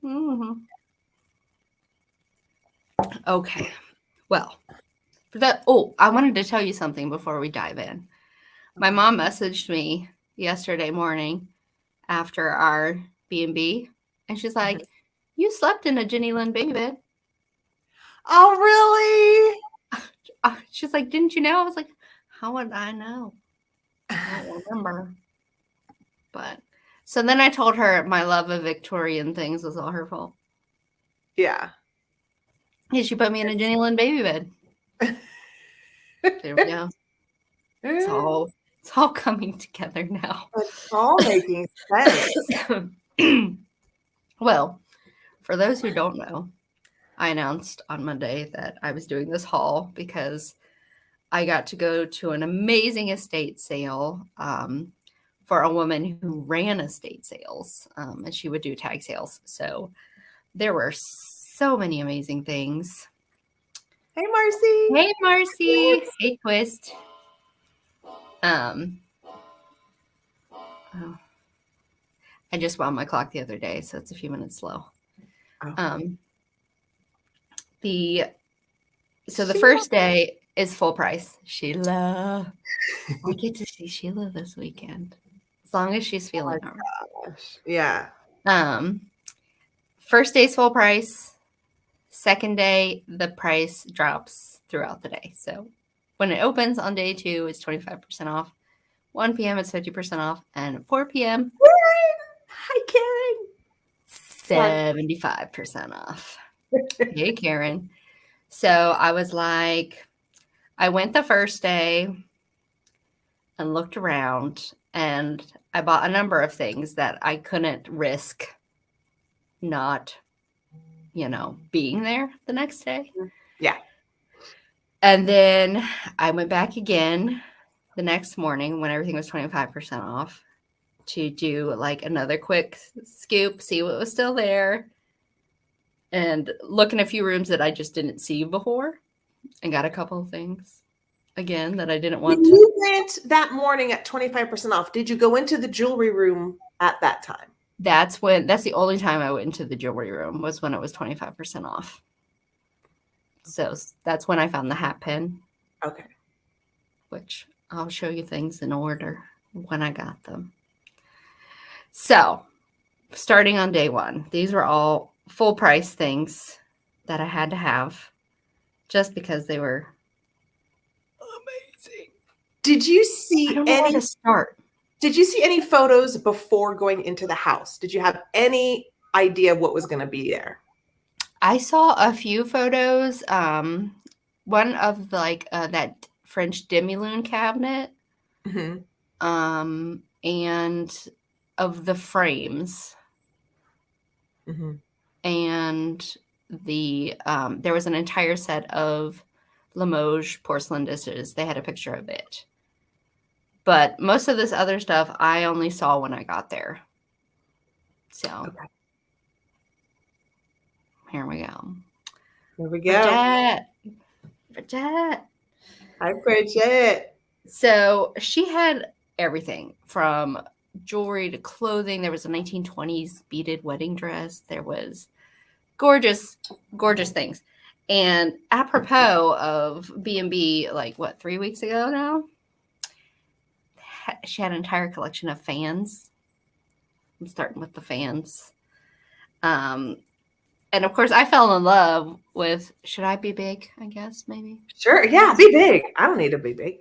Mm-hmm. Okay. Well, for that. Oh, I wanted to tell you something before we dive in. My Okay. mom messaged me yesterday morning after our B&B, and she's Mhm. like, "You slept in a Jenny Lynn baby bed." Oh, really? She's like, "Didn't you know?" I was like, "How would I know? I don't remember." But so then I told her my love of Victorian things was all her fault. Yeah. Yeah, she put me in a Jenny Lynn baby bed. There we go. It's all It's it's all coming together now. all making sense. Well, for those who don't know, I announced on Monday that I was doing this haul because I got to go to an amazing estate sale for a woman who ran estate sales, and she would do tag sales. So there were so many amazing things. Hey, Marcy. Hey, Marcy. Hey, Twist. Um, oh, I just wound my clock the other day, so it's a few minutes slow. Oh. Um, the so the Sheila. first day is full price. Sheila, we get to see Sheila this weekend, as long as she's Oh my feeling all right. gosh. Yeah. Um, first day's full price. Second day, the price drops throughout the day. So when it opens on day 2, it's 25% off. 1 p.m. it's 50% off, and 4 p.m. Karen. Hi, Karen. Sorry. 75% off. Hey, Karen. So I was like, I went the first day and looked around, and I bought a number of things that I couldn't risk not, being there the next day. Yeah. And then I went back again the next morning when everything was 25% off to do like another quick scoop, see what was still there, and look in a few rooms that I just didn't see before and got a couple of things again that I didn't When want to. you went that morning at 25% off, did you go into the jewelry room at that time? That's the only time I went into the jewelry room was when it was 25% off. So that's when I found the hat pin, Okay. which I'll show you things in order when I got them. So, starting on day 1, these were all full price things that I had to have just because they were amazing. Did you I see don't know where any to start. Did you see any photos before going into the house? Did you have any idea what was going to be there? I saw a few photos. One of that French demi-lune cabinet, Mhm. and of the frames, Mhm. and there was an entire set of Limoges porcelain dishes. They had a picture of it, but most of this other stuff I only saw when I got there. So Okay. here we go. Here we go. Bridget, Bridget. Hi, Bridget. So she had everything from jewelry to clothing. There was a 1920s beaded wedding dress. There was gorgeous, gorgeous things. And apropos of B&B, like what, 3 weeks ago now, she had an entire collection of fans. I'm starting with the fans. Um, and of course, I fell in love with Should I Be Big? I guess maybe. Sure. Yeah, be big. I don't need to be big.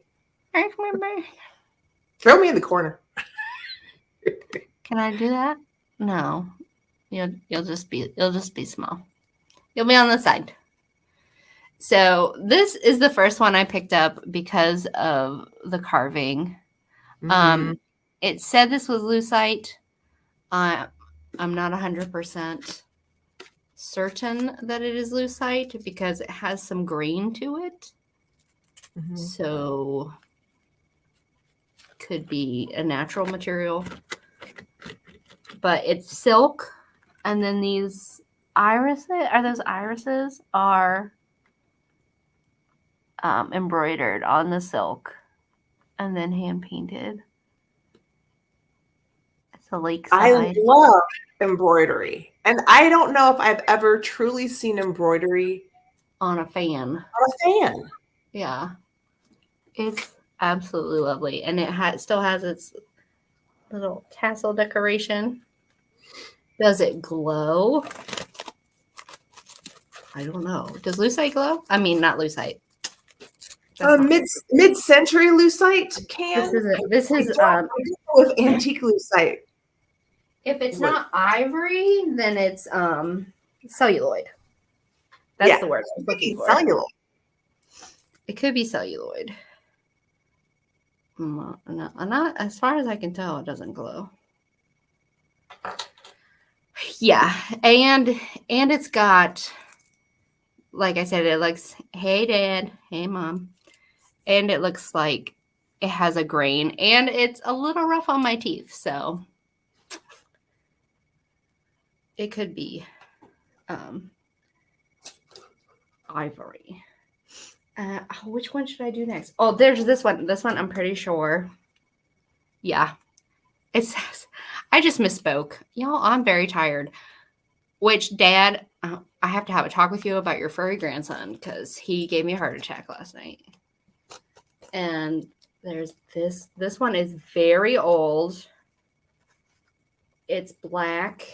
Throw me in the corner. Can I do that? No. You'll just be small. You'll be on the side. So this is the first one I picked up because of the carving. Mhm. It said this was lucite. I'm not 100% certain that it is lucite because it has some grain to it. Mhm. So could be a natural material. But it's silk, and then these irises are embroidered on the silk and then hand painted. It's a I lakeside. love embroidery. And I don't know if I've ever truly seen embroidery On a fan. on a fan. Yeah. It's absolutely lovely. And it still has its little tassel decoration. Does it glow? I don't know. Does lucite glow? I mean, not lucite. Mid-century lucite can. This is I don't go with antique lucite. if it's not ivory, then it's celluloid. That's the word I'm looking for. Celluloid. It could be celluloid. No, not as far as I can tell, it doesn't glow. Yeah, and it's got, like I said, it looks, hey dad, hey mom, and it looks like it has a grain, and it's a little rough on my teeth, so it could be ivory. Which one should I do next? Oh, there's this one. This one I'm pretty sure. Yeah, it says. I just misspoke, y'all. I'm very tired. Which, Dad, I have to have a talk with you about your furry grandson because he gave me a heart attack last night. And there's this. This one is very old. It's black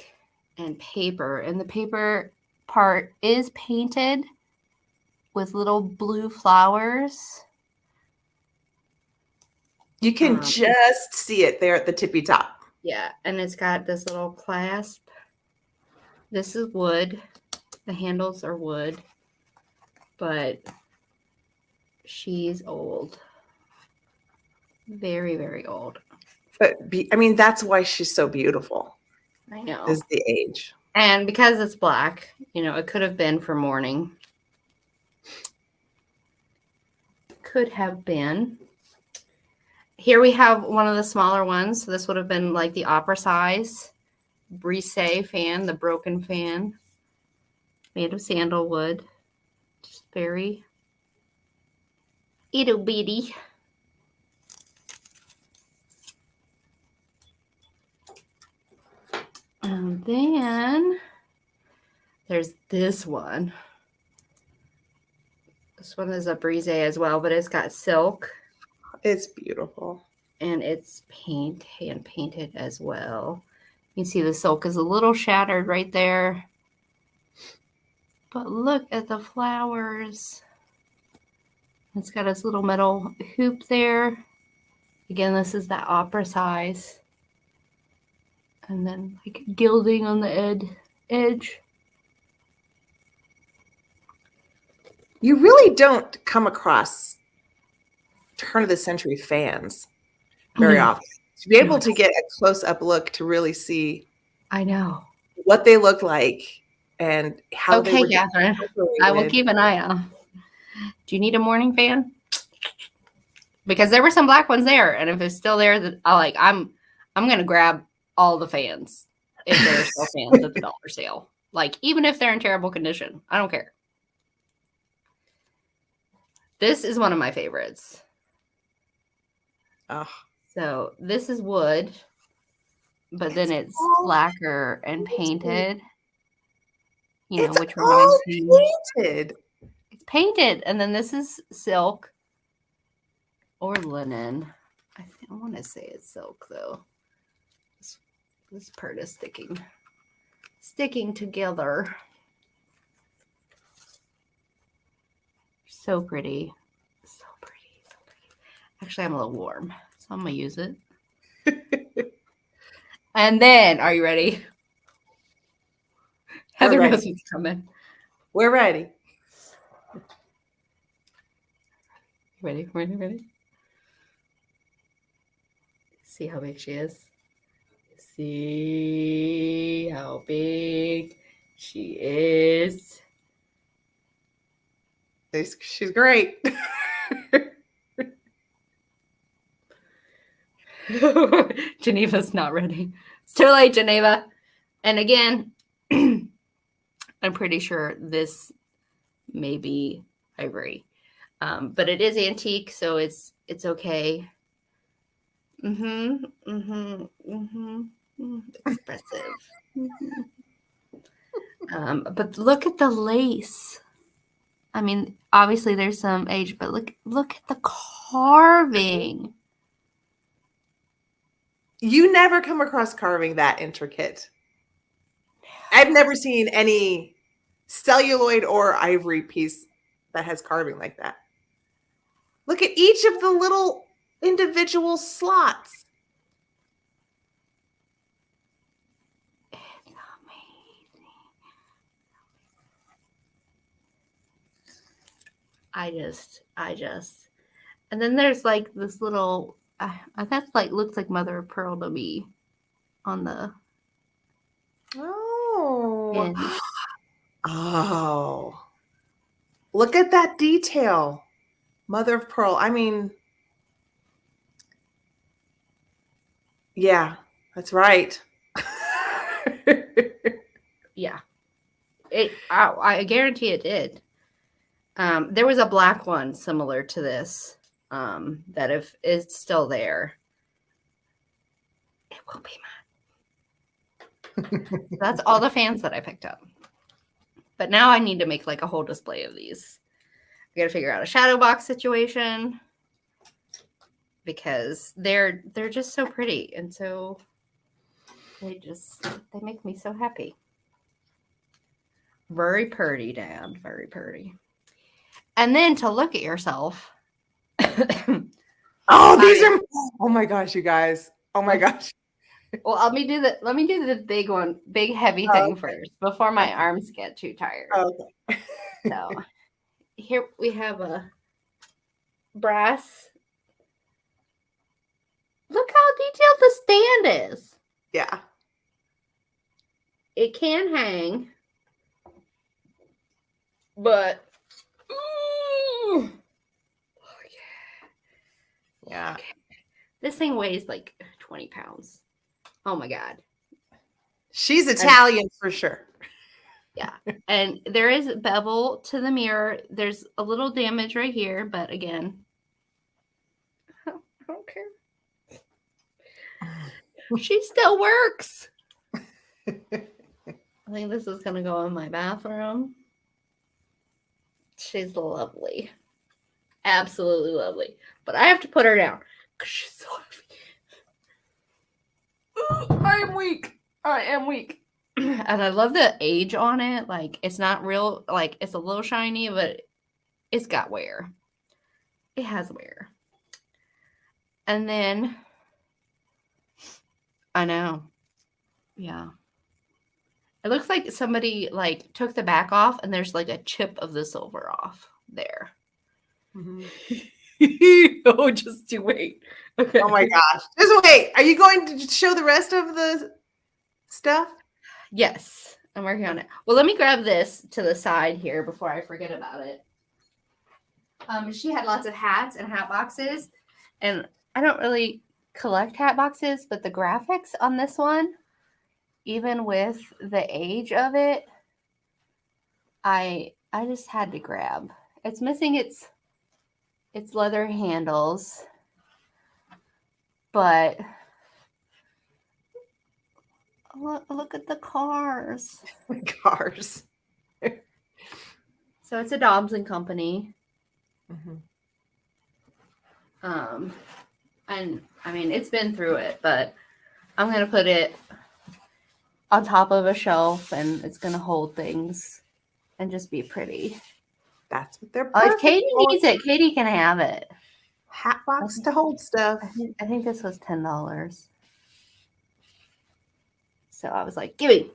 and paper, and the paper part is painted with little blue flowers. You can just see it there at the tippy top. Yeah, and it's got this little clasp. This is wood. The handles are wood, but she's old. Very, very old. But I mean, that's why she's so beautiful. I know. Is the age. And because it's black, it could have been for mourning. Could have been. Here we have one of the smaller ones. So this would have been like the opera size Brise fan, the broken fan, made of sandalwood. Just very itty bitty. And then there's this one. This one is a Brise as well, but it's got silk. It's beautiful. And it's hand painted as well. You can see the silk is a little shattered right there. But look at the flowers. It's got its little metal hoop there. Again, this is that opera size. And then like gilding on the edge. You really don't come across turn of the century fans very often. To be able to get a close-up look to really see I know what they look like and how they were Catherine, I will keep an eye out. Do you need a morning fan? Because there were some black ones there, and if it's still there, that I'm gonna grab all the fans if there are still fans at the dollar sale. Like, even if they're in terrible condition, I don't care. This is one of my favorites. Oh. So this is wood, but then it's lacquer and painted. Which reminds me. Painted. It's painted, and then this is silk or linen. I want to say it's silk though. This part is sticking together. So pretty. So pretty. So pretty. Actually, I'm a little warm, so I'm going to use it. And then, are you ready? Heather knows what's coming. We're ready. Ready? See how big she is? See how big she is. She's great. Geneva's not ready. It's too late, Geneva. And again, I'm pretty sure this may be ivory, but it is antique, so it's okay. Expressive. But look at the lace. I mean, obviously there's some age, but look at the carving. You never come across carving that intricate. I've never seen any celluloid or ivory piece that has carving like that. Look at each of the little individual slots. It's amazing. I just. And then there's like this little, that's like, looks like mother of pearl to me on the Oh. hinge. Oh. Look at that detail. Mother of pearl. I mean, yeah, that's right. Yeah. I guarantee it did. There was a black one similar to this that if it's still there, it will be mine. That's all the fans that I picked up. But now I need to make like a whole display of these. I got to figure out a shadow box situation because they're just so pretty and so they make me so happy. Very pretty, Dad. Very pretty. And then to look at yourself. Oh, these are, oh my gosh, you guys. Oh my gosh. Well, let me do the big one, big heavy thing first before my arms get too tired. Okay. So here we have a brass. Look how detailed the stand is. Yeah. It can hang, but ooh, oh yeah. Yeah. This thing weighs like 20 pounds. Oh my God. She's Italian for sure. Yeah. And there is bevel to the mirror. There's a little damage right here, but again, I don't care. She still works. I think this is going to go in my bathroom. She's lovely. Absolutely lovely. But I have to put her down because she's so heavy. Ooh, I am weak. I am weak. And I love the age on it. Like, it's not real, like, it's a little shiny, but it's got wear. It has wear. And then, I know. Yeah. It looks like somebody, like, took the back off, and there's, like, a chip of the silver off there. Mm-hmm. Oh, just you wait. Okay. Oh my gosh. Just wait. Are you going to show the rest of the stuff? Yes, I'm working on it. Well, let me grab this to the side here before I forget about it. She had lots of hats and hat boxes, and I don't really collect hat boxes, but the graphics on this one, even with the age of it, I just had to grab. It's missing its leather handles, but look at the cars. Cars. So it's a Dobbs and Company. Mm-hmm. And I mean, it's been through it, but I'm going to put it on top of a shelf and it's going to hold things and just be pretty. That's what they're If Katie needs it, Katie can have it. Hat box to hold stuff. I think this was $10. So I was like, give me.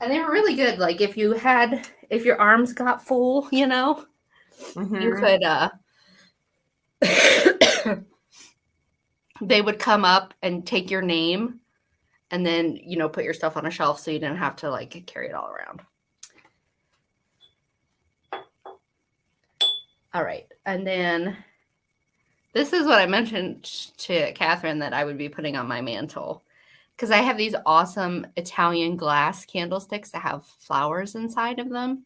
And they were really good. Like if your arms got full, you know, you could, they would come up and take your name and then, you know, put your stuff on a shelf so you didn't have to like carry it all around. All right. And then this is what I mentioned to Catherine that I would be putting on my mantle. Because I have these awesome Italian glass candlesticks that have flowers inside of them.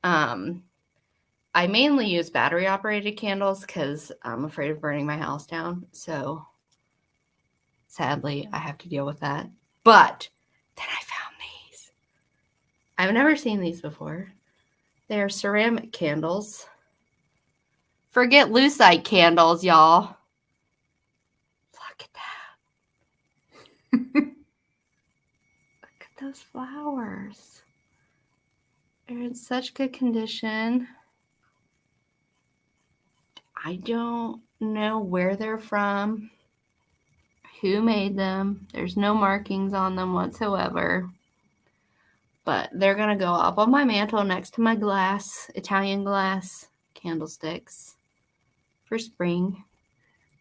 I mainly use battery operated candles because I'm afraid of burning my house down. So sadly, I have to deal with that. But then I found these. I've never seen these before. They're ceramic candles. Forget lucite candles, y'all. Look at that. Look at those flowers. They're in such good condition. I don't know where they're from, who made them. There's no markings on them whatsoever. But they're going to go up on my mantle next to my glass, Italian glass candlesticks for spring.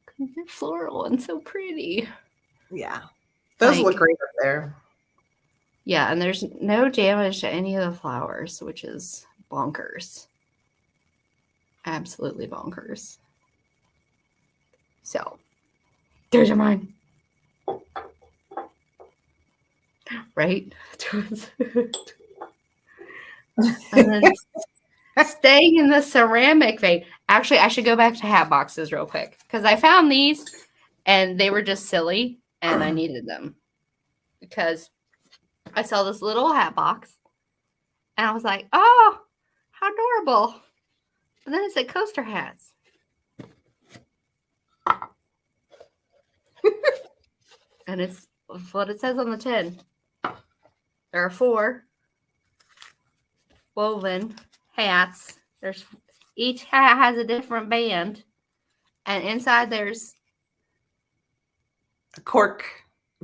Because they're floral and so pretty. Yeah. Those look great up there. Yeah, and there's no damage to any of the flowers, which is bonkers. Absolutely bonkers. So, those are mine. Right? And then staying in the ceramic vein. Actually, I should go back to hat boxes real quick because I found these and they were just silly and I needed them because I saw this little hat box and I was like, oh, how adorable. And then it said coaster hats. And it's what it says on the tin. There are 4 woven hats. Each hat has a different band. And inside there's a cork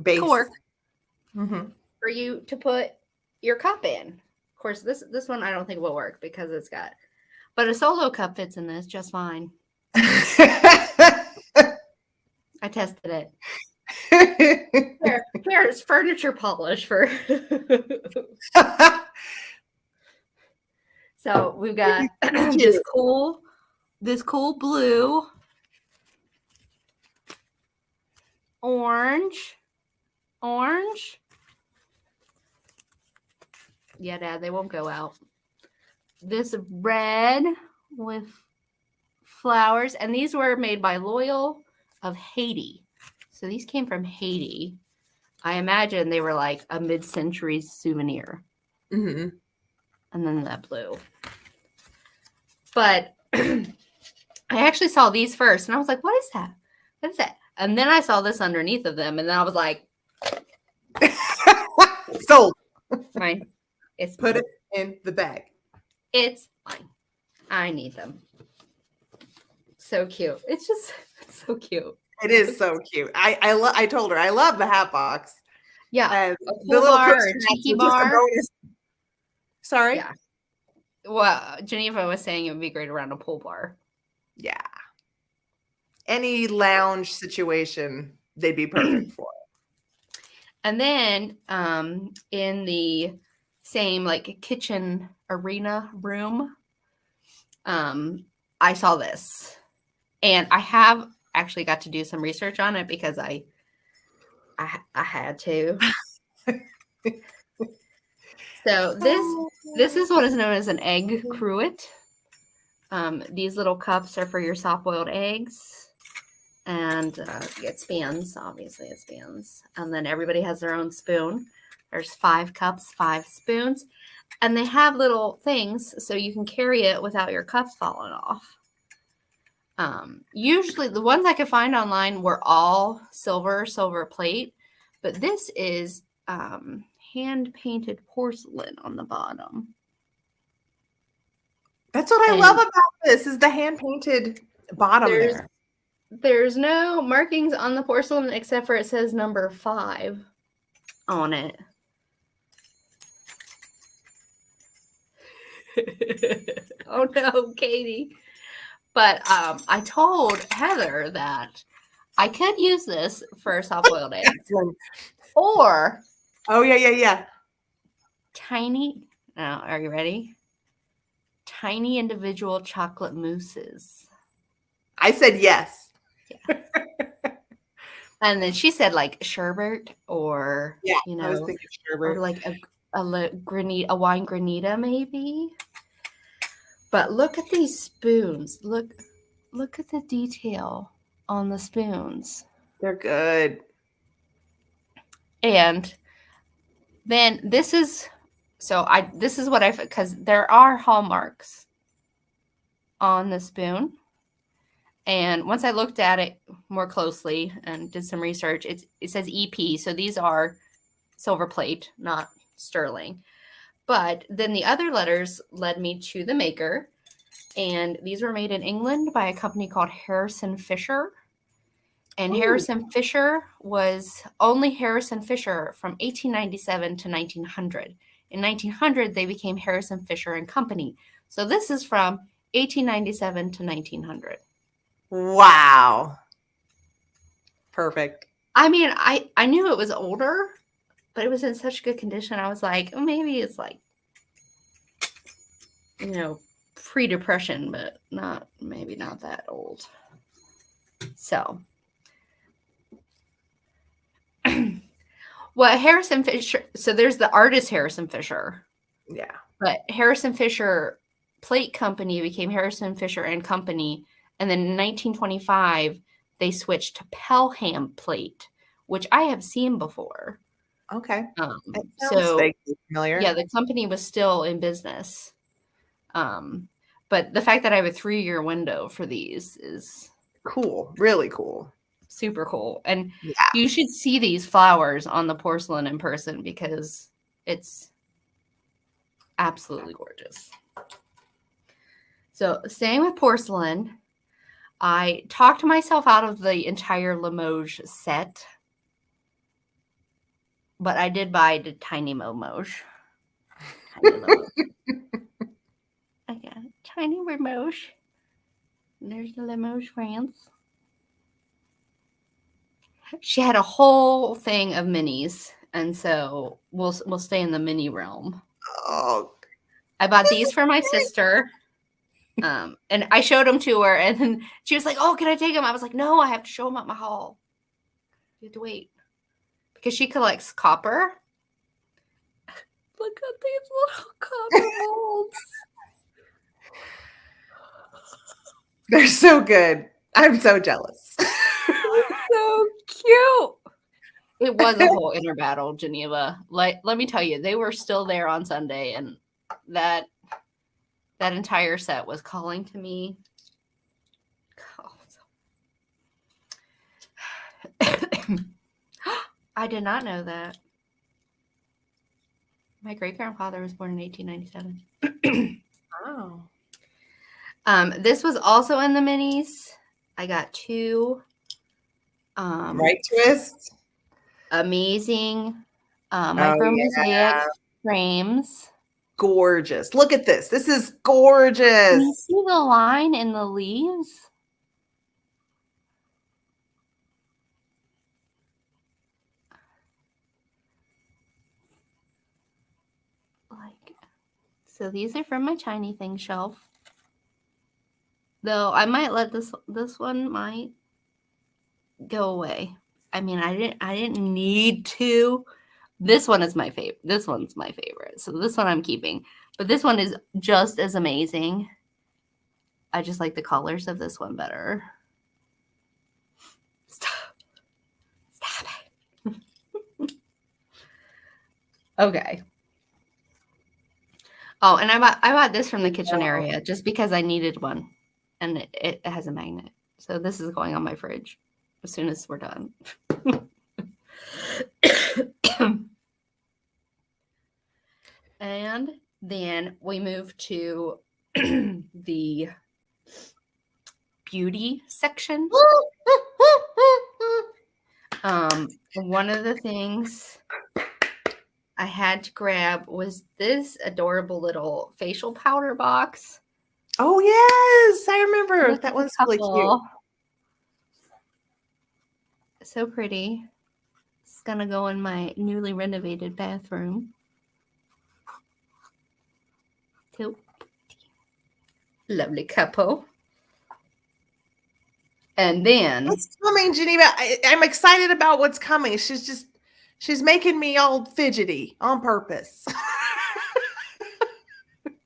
base. Cork for you to put your cup in. Of course, this one I don't think will work because it's got, but a solo cup fits in this just fine. I tested it. There's furniture polish for. So we've got this cool blue, orange. Yeah, Dad, they won't go out. This red with flowers, and these were made by Loyal of Haiti. So these came from Haiti. I imagine they were like a mid-century souvenir. Mm-hmm. And then that blue. But I actually saw these first, and I was like, what is that? What is that? And then I saw this underneath of them, and then I was like, sold. Fine. It's Put it in the bag. It's fine. I need them. So cute. It's so cute. It is so cute. I told her I love the hat box. Yeah. The little bar or tiki bar. Sorry? Yeah. Well, Geneva was saying it would be great around a pool bar. Yeah. Any lounge situation, they'd be perfect for it. And then in the same like kitchen arena room, I saw this. And I have actually got to do some research on it because I had to. So this is what is known as an egg cruet. These little cups are for your soft-boiled eggs. And it spans, obviously it spans. And then everybody has their own spoon. There's 5 cups, 5 spoons. And they have little things so you can carry it without your cups falling off. Usually the ones I could find online were all silver plate. But this is hand-painted porcelain on the bottom. That's what I love about this is the hand-painted bottom there. There's no markings on the porcelain except for it says number 5 on it. Oh no, Katie. But I told Heather that I could use this for soft-boiled eggs. Or yeah. Tiny, now are you ready? Tiny individual chocolate mousses. I said yes. Yeah. And then she said like sherbet or I was thinking sherbet. or like a wine granita maybe. But look at these spoons. Look at the detail on the spoons. They're good. And then this is what I, because there are hallmarks on the spoon. And once I looked at it more closely and did some research, it says EP. So these are silver plate, not sterling. But then the other letters led me to the maker. And these were made in England by a company called Harrison Fisher. And Ooh. Harrison Fisher was only Harrison Fisher from 1897 to 1900. In 1900, they became Harrison Fisher and Company. So this is from 1897 to 1900. Wow. Perfect. I mean, I knew it was older, but it was in such good condition. I was like, maybe it's like, pre-depression, but maybe not that old. So, well, Harrison Fisher, so there's the artist Harrison Fisher. Yeah. But Harrison Fisher Plate Company became Harrison Fisher and Company. And then in 1925, they switched to Pelham Plate, which I have seen before. Okay. So vaguely familiar. Yeah, the company was still in business. But the fact that I have a 3-year window for these is cool. Really cool. Super cool. And you should see these flowers on the porcelain in person because it's absolutely gorgeous. So staying with porcelain, I talked myself out of the entire Limoges set, but I did buy the tiny Limoges. I got a tiny Limoges. There's the Limoges, France. She had a whole thing of minis, and so we'll stay in the mini realm. Oh, I bought these for my sister. And I showed them to her, and then she was like, "Oh, can I take them?" I was like, "No, I have to show them at my hall. You have to wait." Because she collects copper. Look at these little copper molds. They're so good. I'm so jealous. So cute. It was a whole inner battle, Geneva. Like, let me tell you, they were still there on Sunday, and that entire set was calling to me. I did not know that. My great-grandfather was born in 1897. Wow. This was also in the minis. I got 2. Right twist. Amazing micro mosaic frames. Gorgeous. Look at this. This is gorgeous. Can you see the line in the leaves? So these are from my tiny thing shelf. Though I might let this one might go away. I mean, I didn't need to. This one is my favorite. This one's my favorite. So this one I'm keeping. But this one is just as amazing. I just like the colors of this one better. Stop it. Okay. Oh, and I bought this from the kitchen area just because I needed one. And it has a magnet. So this is going on my fridge as soon as we're done. And then we move to the beauty section. One of the things I had to grab was this adorable little facial powder box. Oh, yes. I remember. That one's really cute. So pretty. It's going to go in my newly renovated bathroom. So lovely couple. And then what's coming, Geneva? I'm excited about what's coming. She's making me all fidgety on purpose.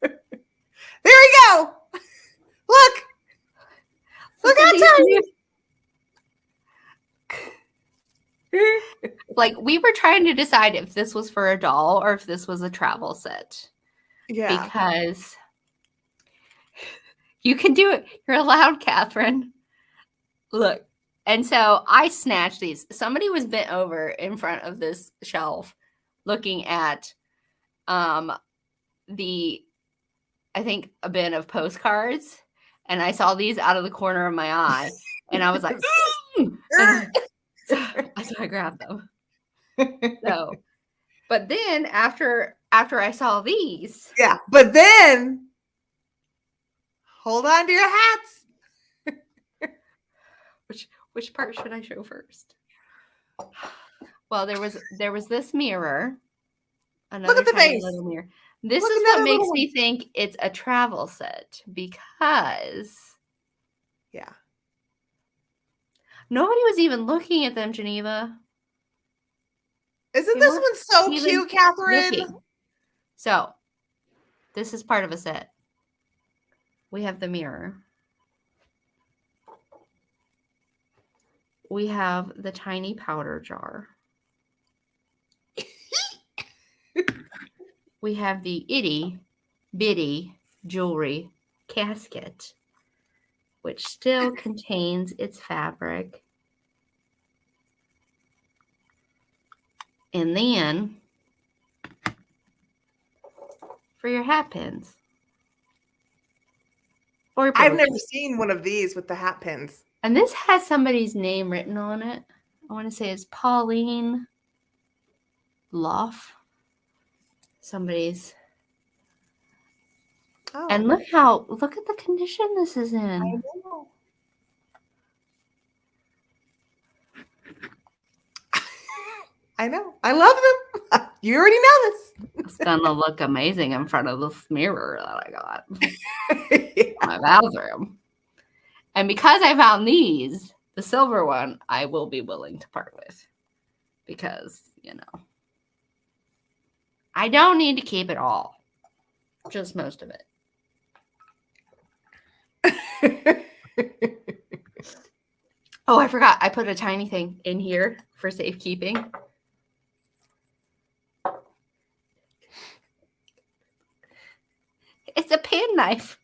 There we go. Look how tiny. Like, we were trying to decide if this was for a doll or if this was a travel set. Yeah. Because you can do it. You're allowed, Catherine. Look. And so I snatched these. Somebody was bent over in front of this shelf looking at I think, a bin of postcards. And I saw these out of the corner of my eye. And I was like, so I grabbed them. So, but then after I saw these. Yeah. But then hold on to your hats. Which part should I show first? Well, there was this mirror. Another Look at the tiny face. little mirror. This Look is at what that makes little me think it's a travel set because Yeah. nobody was even looking at them, Geneva. Isn't They this weren't one so even cute, Catherine? looking. So, this is part of a set. We have the mirror. We have the tiny powder jar. We have the itty bitty jewelry casket, which still contains its fabric. And then for your hat pins. Or I've brooch. never seen one of these with the hat pins. And this has somebody's name written on it. I want to say it's Pauline Loff. Somebody's. Oh, And look at the condition this is I in. know. I know. I love them. You already know It's gonna look amazing in front of this mirror that I got this. in my bathroom. And because I found these, the silver one, I will be willing to part with. Because, I don't need to keep it all. Just most of it. Oh, I forgot. I put a tiny thing in here for safekeeping. It's a pen knife.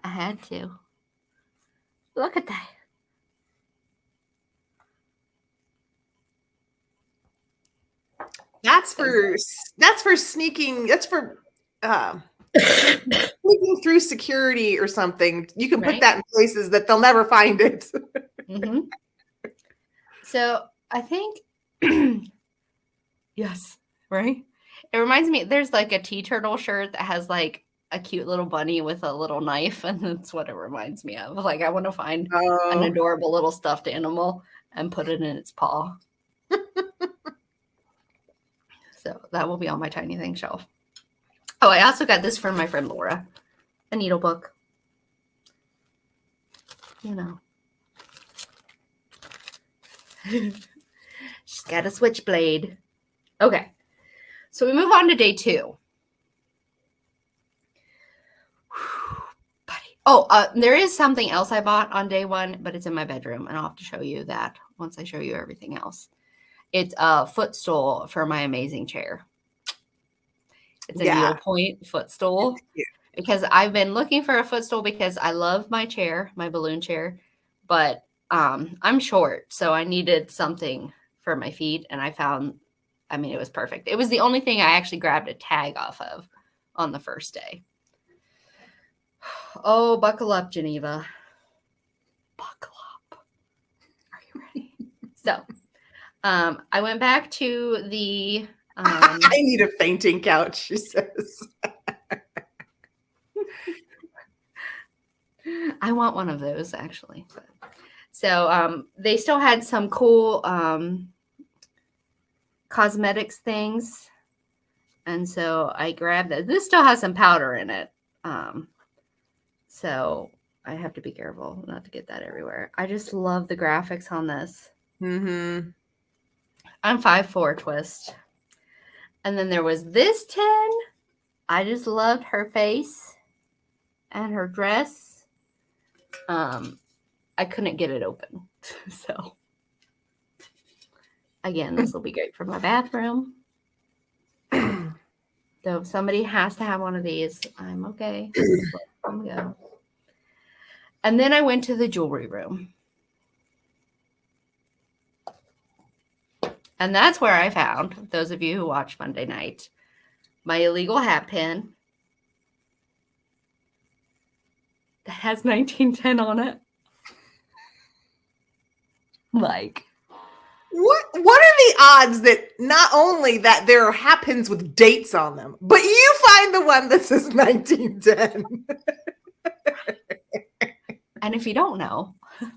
I had to. Look at that. That's for sneaking. That's for sneaking through security or something. You can put Right? that in places that they'll never find it. Mm-hmm. So I think, yes, right? It reminds me, there's like a tea turtle shirt that has like a cute little bunny with a little knife, and that's what it reminds me of. Like, I want to find an adorable little stuffed animal and put it in its paw. So that will be on my tiny thing shelf. Oh, I also got this from my friend Laura, a needle book. She's got a switchblade. Okay. So we move on to day 2. There is something else I bought on day 1, but it's in my bedroom, and I'll have to show you that once I show you everything else. It's a footstool for my amazing chair. It's a needlepoint footstool. Because I've been looking for a footstool because I love my chair, my balloon chair, but I'm short, so I needed something for my feet, and I found, it was perfect. It was the only thing I actually grabbed a tag off of on the first day. Oh, buckle up, Geneva. Buckle up. Are you ready? So, I went back to the... I need a fainting couch, she says. I want one of those, actually. So they still had some cool cosmetics things. And so I grabbed that. This still has some powder in it. So I have to be careful not to get that everywhere. I just love the graphics on this. Mm-hmm. I'm 5'4" twist. And then there was this 10. I just loved her face and her dress. I couldn't get it open. So again, this will be great for my bathroom. So if somebody has to have one of these, I'm okay. Just let them go. And then I went to the jewelry room. And that's where I found, those of you who watch Monday night, my illegal hat pin that has 1910 on it. Like, what are the odds that not only that there are hat pins with dates on them, but you find the one that says 1910? And if you don't know,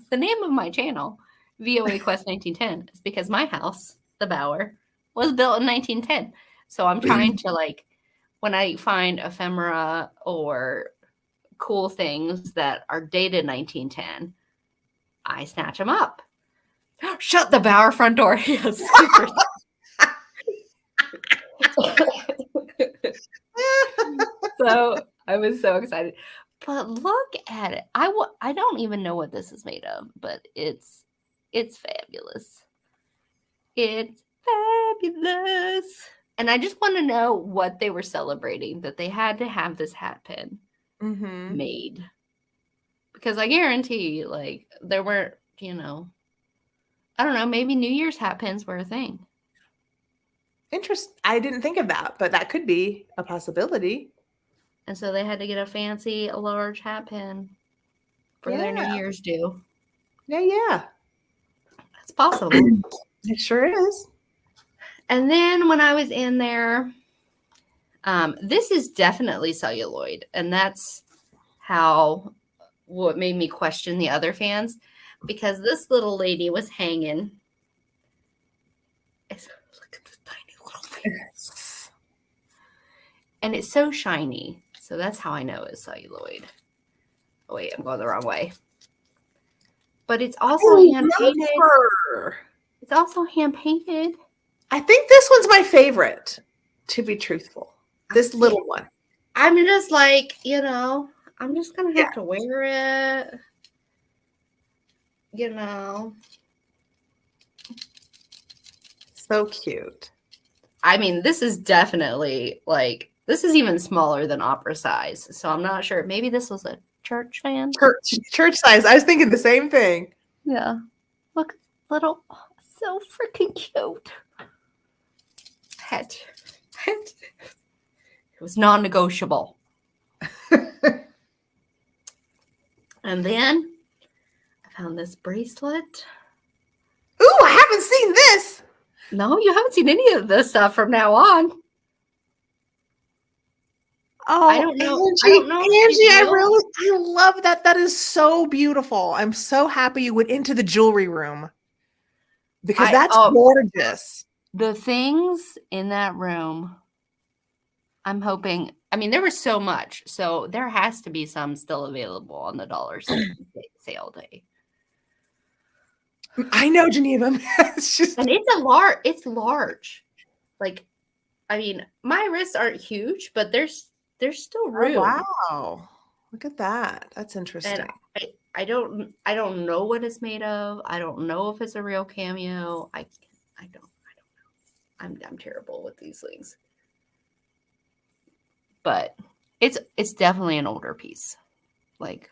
the name of my channel, VOA Quest 1910, is because my house, the Bower, was built in 1910. So I'm trying to, like, when I find ephemera or cool things that are dated 1910, I snatch them up. Shut the Bower front door. Yes. So I was so excited. But look at it. I don't even know what this is made of, but it's fabulous. It's fabulous. And I just want to know what they were celebrating, that they had to have this hat pin made. Because I guarantee, like, there weren't, I don't know, maybe New Year's hat pins were a thing. I didn't think of that, but that could be a possibility. And so they had to get a large hat pin for their New Year's do. Yeah. That's possible. It sure is. And then when I was in there, this is definitely celluloid. And that's what made me question the other fans. Because this little lady was hanging. Look at this tiny little thing. And it's so shiny. So that's how I know it's celluloid. Oh, wait, I'm going the wrong way. But it's also hand-painted. It's also hand-painted. I think this one's my favorite, to be truthful. This little one. I'm just like, I'm just going to have to wear it. So cute. I mean, this is definitely, like, this is even smaller than opera size. So I'm not sure. Maybe this was a church fan. Church size. I was thinking the same thing. Yeah. Look, little, so freaking cute. It was non-negotiable. And then I found this bracelet. Ooh, I haven't seen this. No, you haven't seen any of this stuff from now on. Oh, I don't know. Angie, I love that. That is so beautiful. I'm so happy you went into the jewelry room because that's gorgeous. The things in that room, I'm hoping, I mean, there was so much, so there has to be some still available on the dollar sale day. I know, Geneva. And it's large. Like, I mean, my wrists aren't huge, but there's still room. Oh, wow. Look at that. That's interesting. And I don't know what it's made of. I don't know if it's a real cameo. I don't know. I'm terrible with these things. But it's definitely an older piece. Like,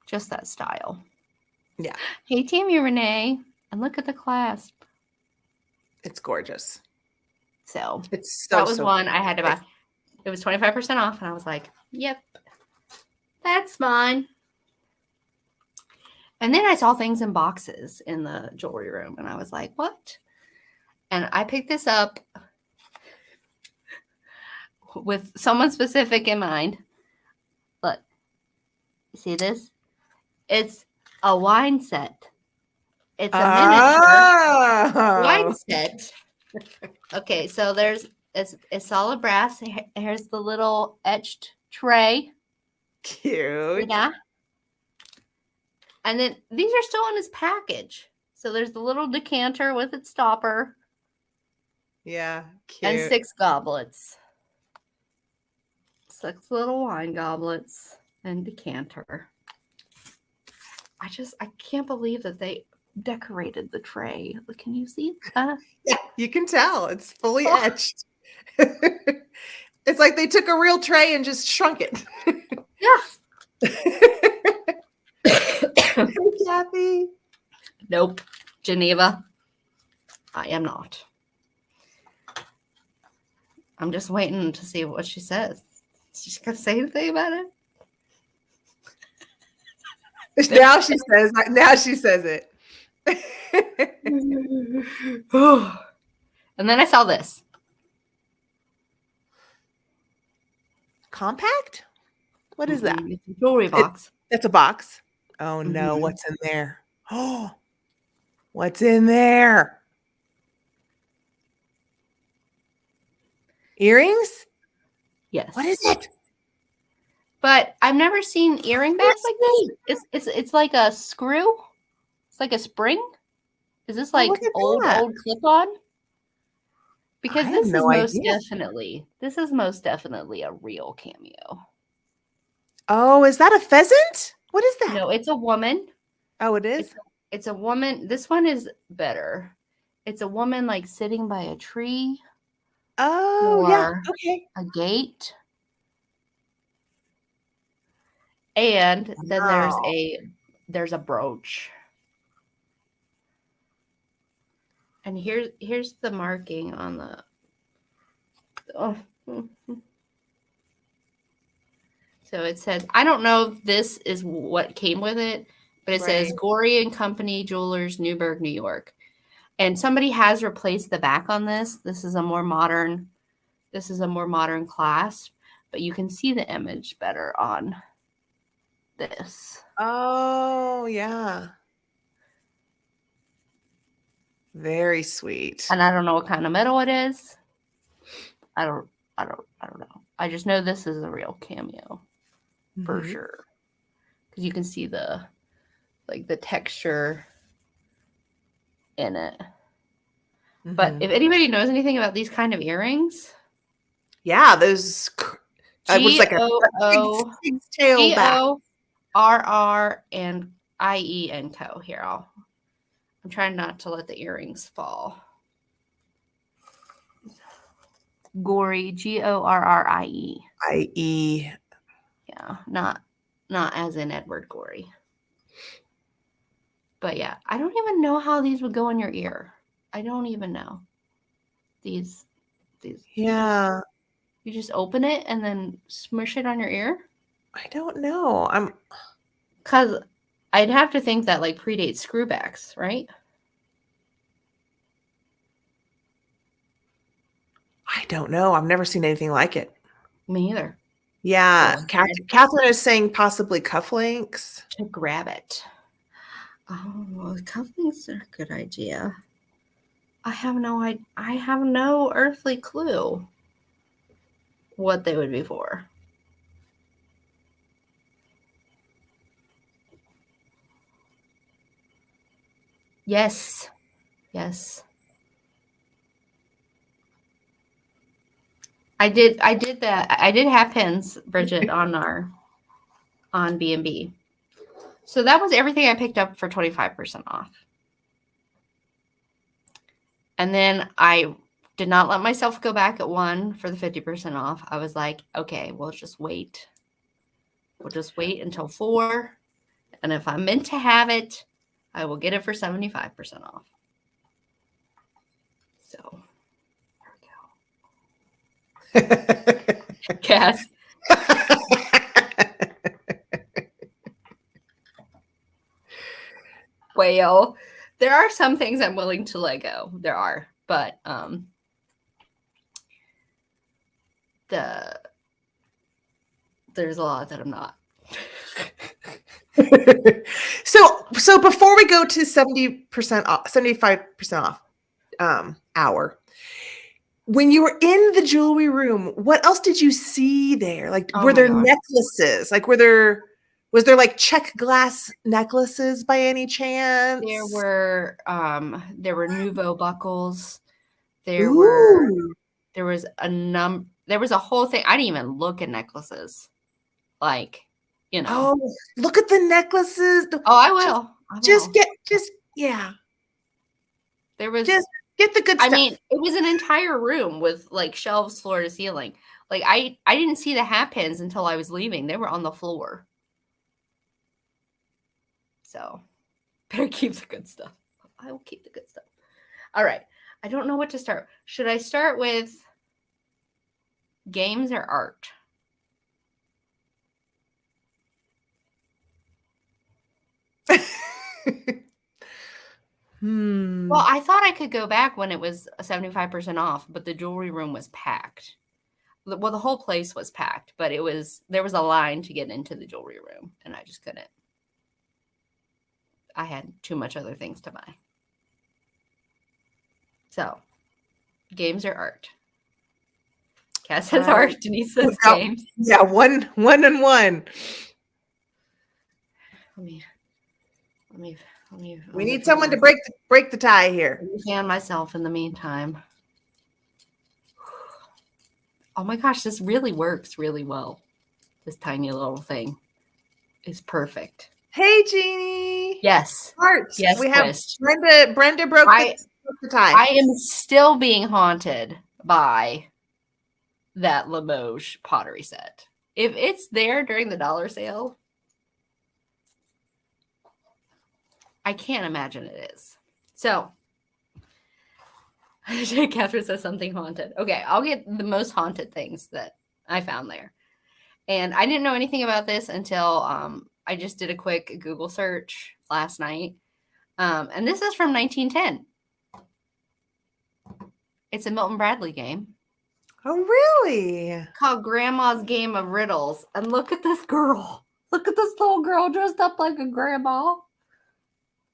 just that style. Yeah. Hey, Tammy Renee, and look at the clasp. It's gorgeous. So it's that was one I had to buy. It was 25% off, and I was like, yep, that's mine. And then I saw things in boxes in the jewelry room, and I was like, what? And I picked this up with someone specific in mind. Look, see this? It's a wine set. It's a miniature wine set. Okay, so it's solid brass. Here's the little etched tray. Cute. Yeah. And then these are still in his package. So there's the little decanter with its stopper. Yeah, cute. And 6 goblets. 6 little wine goblets and decanter. I can't believe that they decorated the tray. Look, can you see that? Yeah, you can tell it's fully Oh. etched. It's like they took a real tray and just shrunk it. Yeah. Hey, Kathy. Nope. Geneva. I am not. I'm just waiting to see what she says. She's gonna say anything about it? Now she says. Now she says it. And then I saw this. Compact? What is that? It's a jewelry box. It's a box. Oh no, Mhm. what's in there? Oh, what's in there? Earrings? Yes. What is it? But I've never seen earring bags like this. It's like a screw. It's like a spring. Is this like look at old that. clip-on? Because I this have is no most idea. definitely a real cameo. Oh, is that a pheasant? What is that? No, it's a woman. Oh, it is? It's a woman. This one is better. It's a woman like sitting by a tree Oh, yeah. or Okay. a gate. And then Wow. there's a brooch. And here's the marking on the So it says, I don't know if this is what came with it, but it says Right. Gorey and Company Jewelers, Newburgh, New York. And somebody has replaced the back on this. This is a more modern clasp, but you can see the image better on this. Oh, yeah. Very sweet. And I don't know what kind of metal it is. I don't know. I just know this is a real cameo for Mhm. sure. Because you can see the texture in it. But Mhm. if anybody knows anything about these kind of earrings, Yeah, those was like a pig's tail back. GORR and IE and Co. Here, I'm trying not to let the earrings fall. Gory, GORRIE. IE. Yeah, not as in Edward Gorey. But yeah, I don't even know how these would go in your ear. I don't even know. These. Yeah. You just open it and then smush it on your ear? I don't know. Because I'd have to think that like predates screwbacks, right? I don't know. I've never seen anything like it. Me either. Yeah. So, Catherine is saying possibly cufflinks. to grab it. Oh, well, cufflinks are a good idea. I have no earthly clue what they would be for. Yes. I did that. I did have pins, Bridget, on B&B. So that was everything I picked up for 25% off. And then I did not let myself go back at 1 for the 50% off. I was like, okay, we'll just wait. We'll just wait until 4. And if I'm meant to have it, I will get it for 75% off. So there we go. Cass. Well, there are some things I'm willing to let go. There are, but there's a lot that I'm not. So before we go to 70% off, 75% off hour, when you were in the jewelry room, what else did you see there? Like, Oh were my there gosh. necklaces? Like, was there like check glass necklaces by any chance? There were Nouveau buckles. There Ooh. was a whole thing. I didn't even look at necklaces. Like, you know. Oh, look at the necklaces. Oh, I will. Yeah. There was Just get the good I stuff. mean, it was an entire room with like shelves floor to ceiling. Like I didn't see the hat pins until I was leaving. They were on the floor. So better keep the good stuff. I will keep the good stuff. All right. I don't know what to start. Should I start with games or art? Well, I thought I could go back when it was 75% off, but the jewelry room was packed. Well, the whole place was packed, but there was a line to get into the jewelry room, and I just couldn't. I had too much other things to buy. So, games or art? Cass says art. Denise says games. Yeah, one and one. Let me. We need someone to break the tie here. Let me fan myself in the meantime. Oh my gosh, this really works really well. This tiny little thing is perfect. Hey, Jeannie. Yes. Art. Yes, we twist. have Brenda broke the tie. I am still being haunted by that Limoges pottery set. If it's there during the dollar sale, I can't imagine it is. So, Catherine says something haunted. Okay, I'll get the most haunted things that I found there. And I didn't know anything about this until I just did a quick Google search last night. And this is from 1910. It's a Milton Bradley game. Oh, really? Called Grandma's Game of Riddles. And look at this girl. Look at this little girl dressed up like a grandma.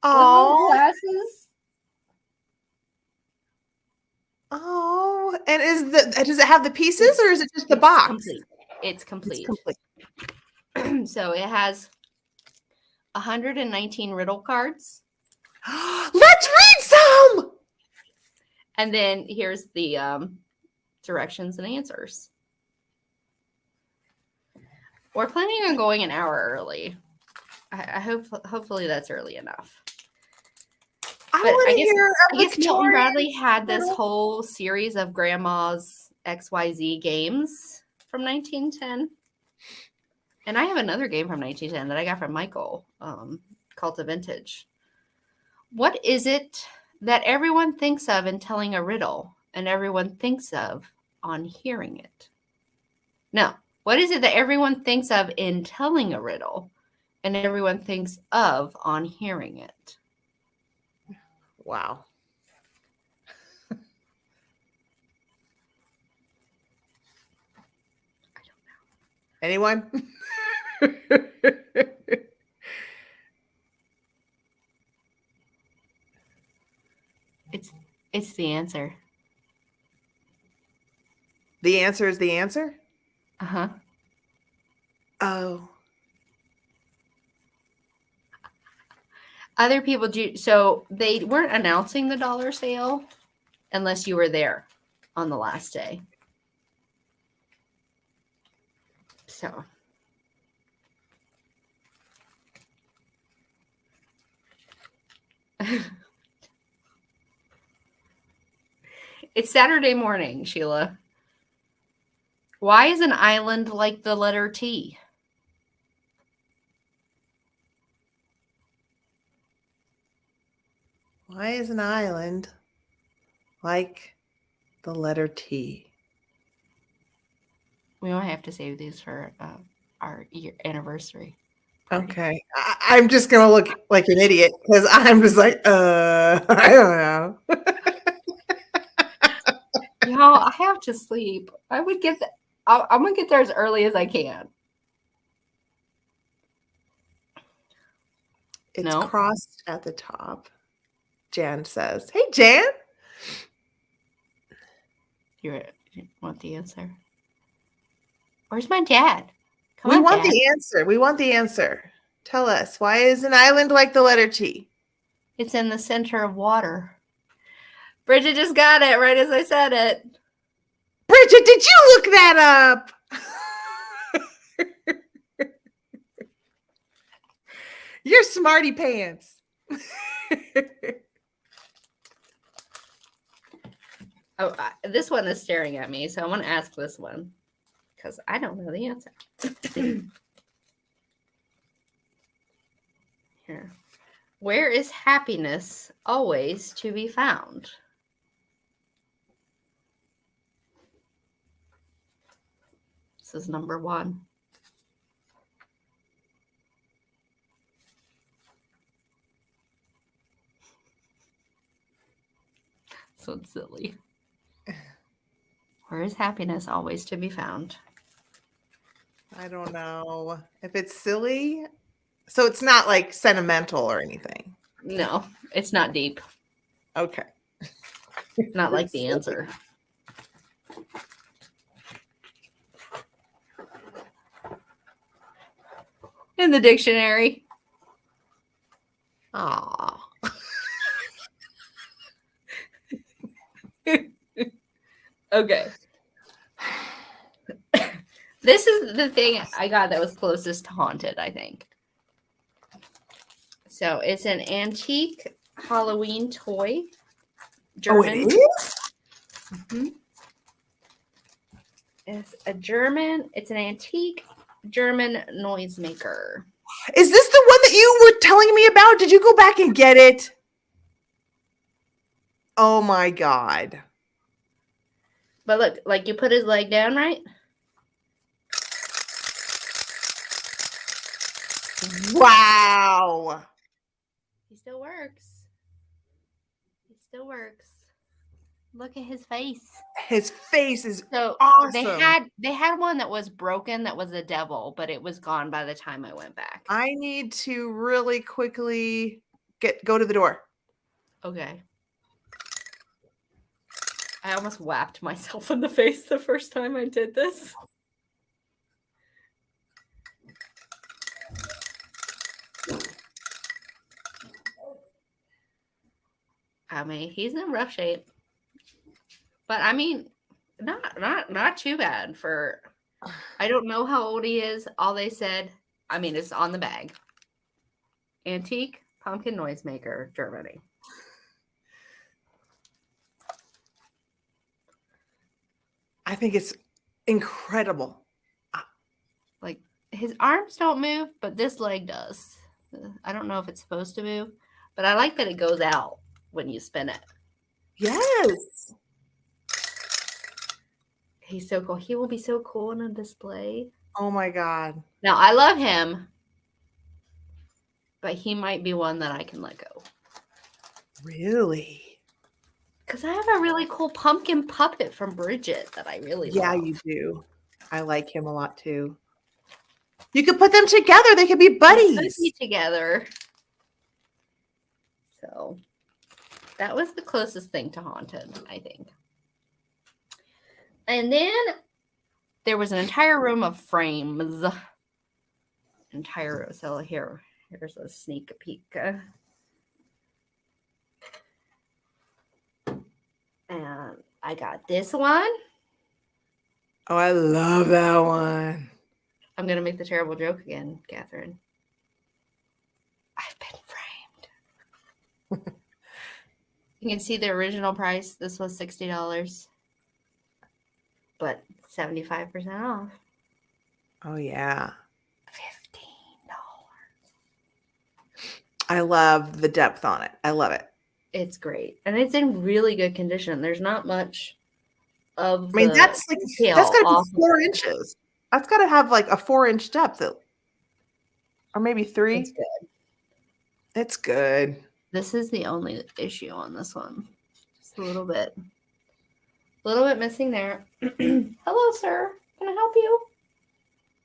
Oh, glasses. Oh, and does it have the pieces or is it just the box? It's complete. So it has 119 riddle cards. Let's read some. And then here's the directions and answers. We're planning on going an hour early. I hope, hopefully that's early enough. I guess Milton Bradley had this whole series of Grandma's XYZ games from 1910. And I have another game from 1910 that I got from Michael, called The Vintage. What is it that everyone thinks of in telling a riddle and everyone thinks of on hearing it? No. What is it that everyone thinks of in telling a riddle and everyone thinks of on hearing it? Wow. I don't know. Anyone? It's the answer. The answer is the answer? Uh-huh. Oh. Other people do. So they weren't announcing the dollar sale unless you were there on the last day. So. It's Saturday morning, Sheila. Why is an island like the letter T? Why is an island like the letter T? We might have to save these for our anniversary. Okay. I'm just going to look like an idiot because I'm just like, I don't know. Y'all, I have to sleep. I'm going to get there as early as I can. It's crossed at the top. Jan says, hey, Jan. You want the answer? Where's my dad? We want the answer. We want the answer. Tell us, why is an island like the letter T? It's in the center of water. Bridget just got it right as I said it. Bridget, did you look that up? You're smarty pants. Oh, this one is staring at me, so I want to ask this one because I don't know the answer. Here. Where is happiness always to be found? This is number 1. So it's silly. Where is happiness always to be found? I don't know if it's silly. So it's not like sentimental or anything. No, it's not deep. Okay. Not like the answer. In the dictionary. Aw. Okay. This is the thing I got that was closest to haunted, I think. So it's an antique Halloween toy. German. Oh, it is? Mhm. It's an antique German noisemaker. Is this the one that you were telling me about? Did you go back and get it? Oh my God. But look, like you put his leg down, right? Wow. He still works. He still works. Look at his face. His face is So awesome. they had one that was broken that was a devil, but it was gone by the time I went back. I need to really quickly go to the door. Okay. I almost whapped myself in the face the first time I did this. I mean, he's in rough shape. But I mean, not too bad for I don't know how old he is. All they said, I mean, it's on the bag. Antique pumpkin noisemaker, Germany. I think it's incredible. Like his arms don't move, but this leg does. I don't know if it's supposed to move, but I like that it goes out when you spin it. Yes. He's so cool. He will be so cool on a display. Oh my God. Now, I love him, but he might be one that I can let go. Really? Because I have a really cool pumpkin puppet from Bridget that I really Yeah, love. you do. I like him a lot too. You could put them together. They could be buddies. They could be together. So that was the closest thing to haunted, I think. And then there was an entire room of frames. Entire row. So here's a sneak peek. And I got this one. Oh, I love that one. I'm going to make the terrible joke again, Catherine. I've been framed. You can see the original price. This was $60, but 75% off. Oh, yeah. $15. I love the depth on it. I love it. It's great. And it's in really good condition. There's not much of I mean, that's got to be 4 inches. That's got to have like a 4-inch depth, or maybe 3. It's good. It's good. This is the only issue on this one. Just a little bit. A little bit missing there. Hello, sir. Can I help you?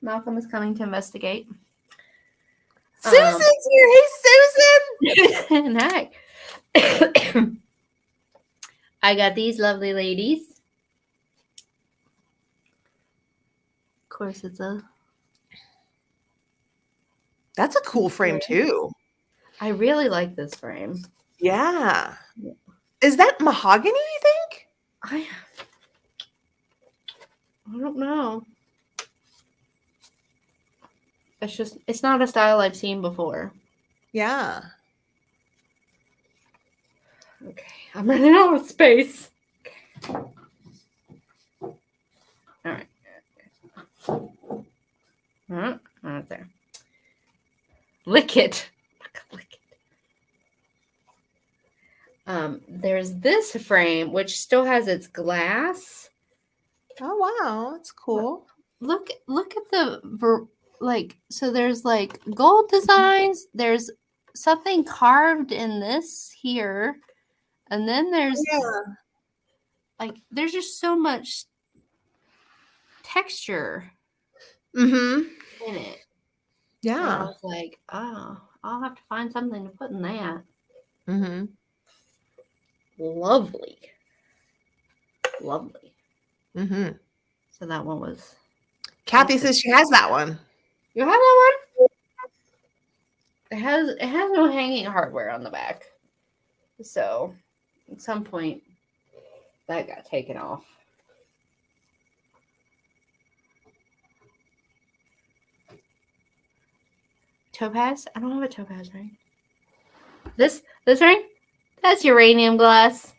Malcolm is coming to investigate. Susan's here. Hey, Susan. Hi. I got these lovely ladies. Of course, That's a cool frame too. I really like this frame. Yeah. Is that mahogany, you think? I don't know. It's not a style I've seen before. Yeah. Okay, I'm running out of space. All right. Right there. Lick it. Lick it. There's this frame which still has its glass. Oh wow, that's cool. Look at the so there's like gold designs. There's something carved in this here, and then there's there's just so much texture Mm-hmm. in it. And I Yeah. was like, oh, I'll have to find something to put in that. Mm-hmm. Lovely. Mm-hmm. So that one was. Kathy says she has that one. You have that one? It has no hanging hardware on the back. So at some point that got taken off. Topaz? I don't have a topaz ring. This ring? That's uranium glass.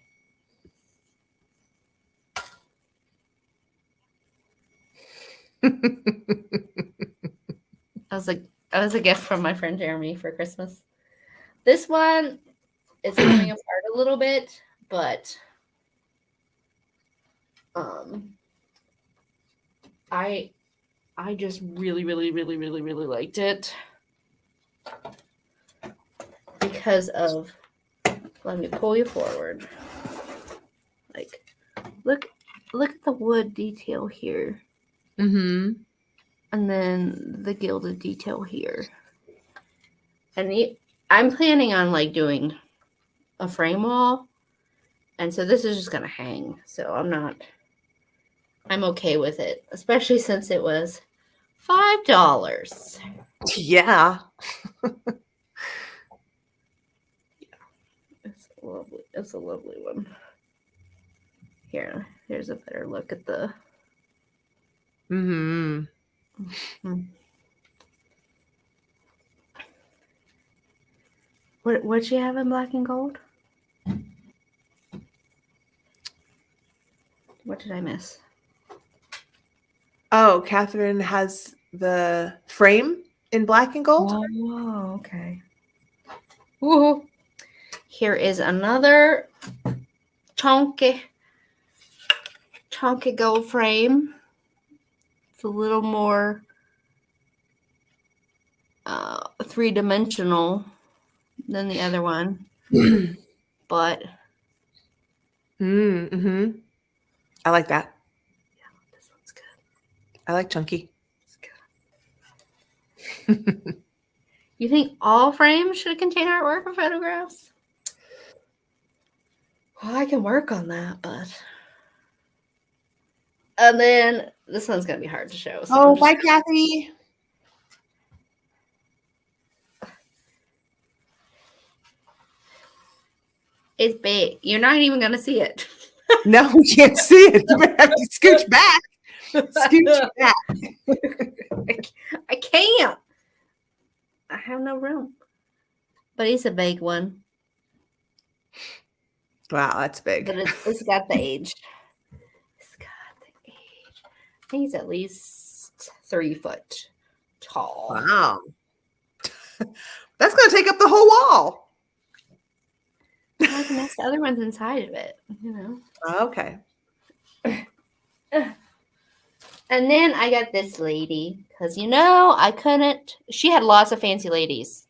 That was a gift from my friend Jeremy for Christmas. This one is coming apart a little bit, but I just really liked it because of, let me pull you forward. Like, look at the wood detail here. Mm-hmm. And then the gilded detail here. And I'm planning on like doing a frame wall. And so this is just going to hang. So I'm okay with it, especially since it was $5. Yeah. It's a lovely one. Here's a better look at the. Mm-hmm. What you have in black and gold? What did I miss? Oh, Catherine has the frame in black and gold. Oh, okay. Woohoo! Here is another chunky gold frame. It's a little more three-dimensional than the other one, but Mm-hmm. I like that. Yeah, this one's good. I like chunky. It's good. You think all frames should contain artwork or photographs? Well, I can work on that, but. And then this one's going to be hard to show. So bye, Kathy. It's big. You're not even going to see it. No, we can't see it. You better have to scooch back. Scooch back. I can't. I have no room. But it's a big one. Wow, that's big. But it's got the age. It's got the age. I think it's at least 3 foot tall. Wow. That's going to take up the whole wall. I can nest the other ones inside of it, you know. Okay. And then I got this lady because, you know, I couldn't. She had lots of fancy ladies.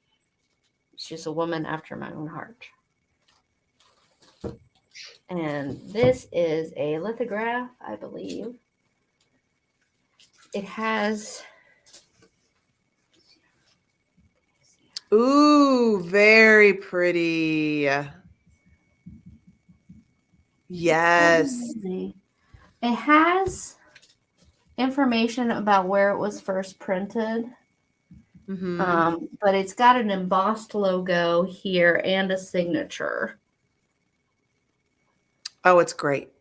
She's a woman after my own heart. And this is a lithograph, I believe. It has. Ooh, very pretty. Yes. It has information about where it was first printed. Mm-hmm. But it's got an embossed logo here and a signature. Oh, it's great.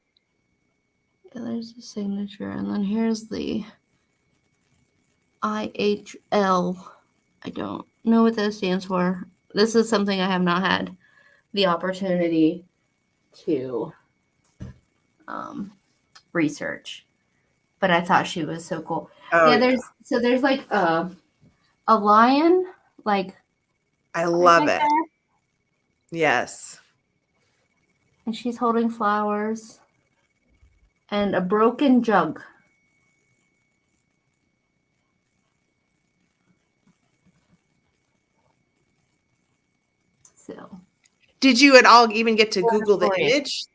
Yeah, there's the signature, and then here's the IHL. I don't know what that stands for. this is something I have not had the opportunity to research, but I thought she was so cool. Oh, yeah, there's like a lion, like I love right it. there, Yes. and she's holding flowers and a broken jug. So Did you at all even get to Google the image?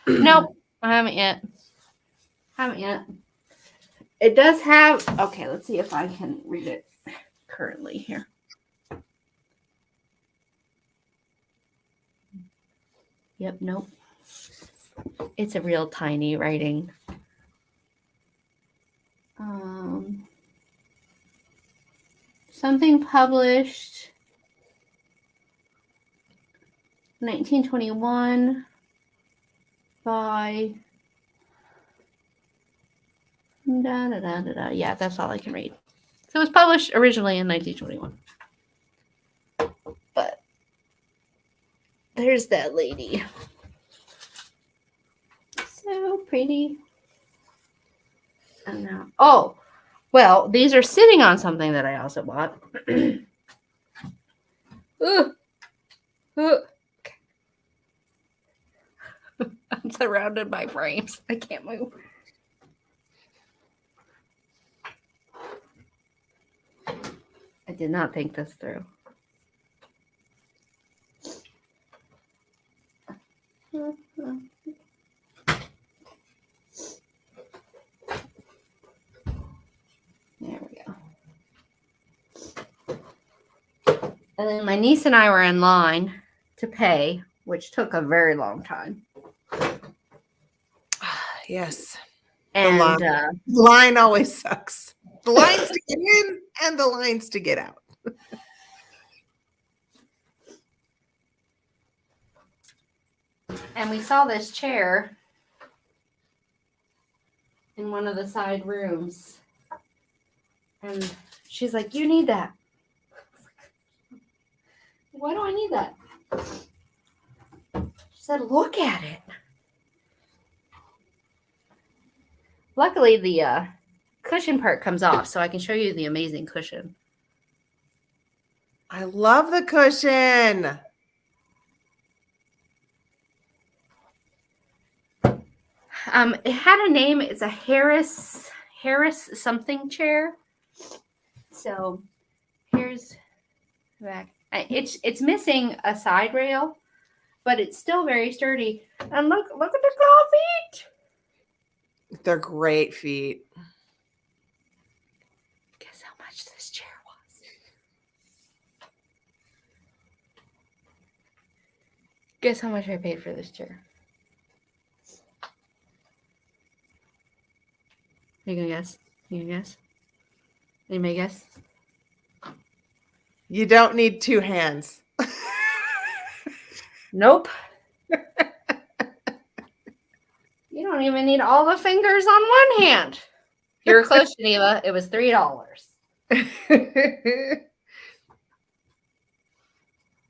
nope, I haven't yet. Haven't yet. It does have. Okay, let's see if I can read it currently here. Yep, nope. It's a real tiny writing. Something published 1921 by yeah, that's all I can read. So it was published originally in 1921. But there's that lady. So pretty. And now, oh, well, these are sitting on something that I also bought. Ooh. Ooh. I'm surrounded by frames. I can't move. I did not think this through. There we go. And then my niece and I were in line to pay, which took a very long time. Yes. And the line always sucks. The lines to get in and the lines to get out. and we saw this chair in one of the side rooms. And she's like, "You need that." Why do I need that? She said, "Look at it." Luckily, the cushion part comes off, so I can show you the amazing cushion. I love the cushion. It had a name. It's a Harris something chair. So here's back. It's missing a side rail, but it's still very sturdy. And look at the claw feet. They're great feet. Guess how much this chair was? Guess how much I paid for this chair? You gonna guess? You gonna guess? Anybody guess? You don't need two hands. Nope. You don't even need all the fingers on one hand. You're close, Geneva. It was $3.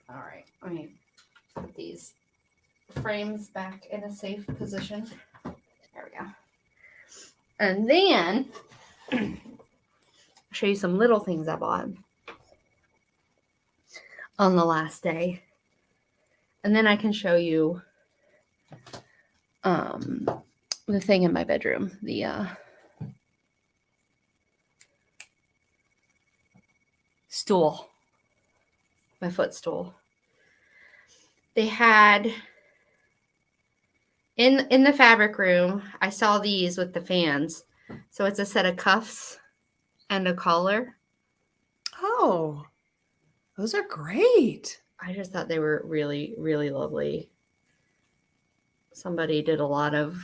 All right. Let me put these frames back in a safe position. There we go. And then I'll show you some little things I bought on the last day. And then I can show you the thing in my bedroom, the stool, my footstool. They had in the fabric room, I saw these with the fans. So it's a set of cuffs and a collar. Oh, those are great. I just thought they were really, really lovely. Somebody did a lot of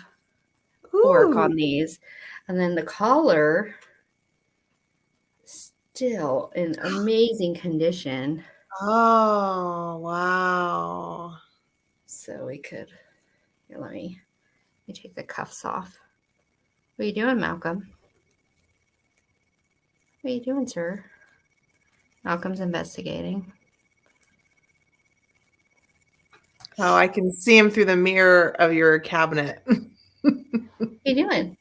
work on these. And then the collar, still in amazing condition. Oh, wow. So we could, here, let me take the cuffs off. What are you doing, Malcolm? What are you doing, sir? Malcolm's investigating. Oh, I can see him through the mirror of your cabinet. What are you doing?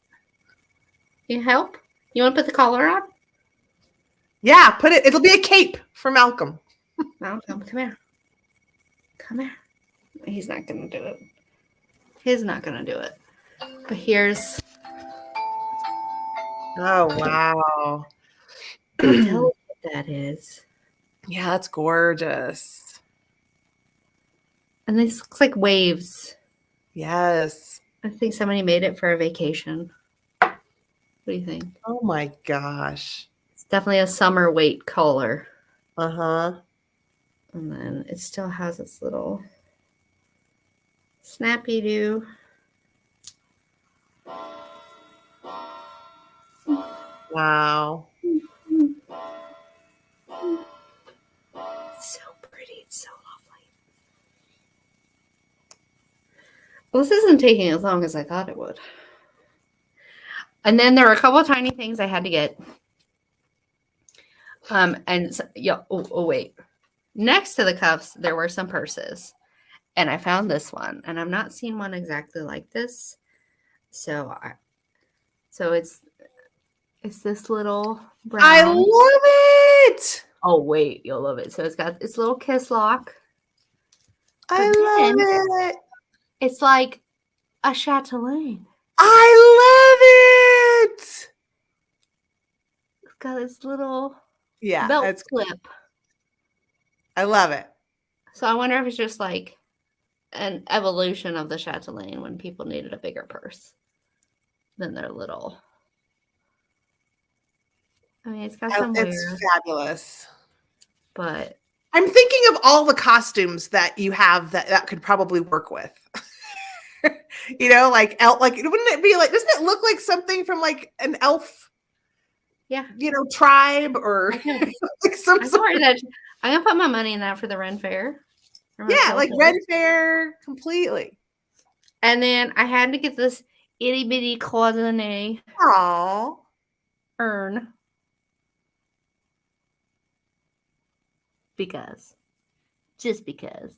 You help? You want to put the collar on? Yeah, put it. It'll be a cape for Malcolm. Malcolm, come here. Come here. He's not going to do it. He's not going to do it. But here's... Oh, wow. Tell me what that is. Yeah, that's gorgeous. And this looks like waves. Yes. I think somebody made it for a vacation. What do you think? Oh my gosh. It's definitely a summer weight collar. Uh-huh. And then it still has this little snappy do. Wow. So pretty. It's so lovely. Well, this isn't taking as long as I thought it would. And then there were a couple of tiny things I had to get. Wait. Next to the cuffs, there were some purses. And I found this one. And I've not seen one exactly like this. So it's this little brown. I love it. Oh, wait. You'll love it. So it's got this little kiss lock. I love it. It's like a chatelaine. I love it. It's got this little Yeah, belt clip. I love it. So I wonder if it's just like an evolution of the chatelaine when people needed a bigger purse than their little. I mean, it's got some wear, It's fabulous. but I'm thinking of all the costumes that you have that could probably work with. You know, like wouldn't it be like? Doesn't it look like something from like an elf? Yeah, you know, tribe or like some sort of... I'm gonna put my money in that for the Ren Fair. Yeah, like Ren Fair completely. And then I had to get this itty bitty cloisonne urn just because.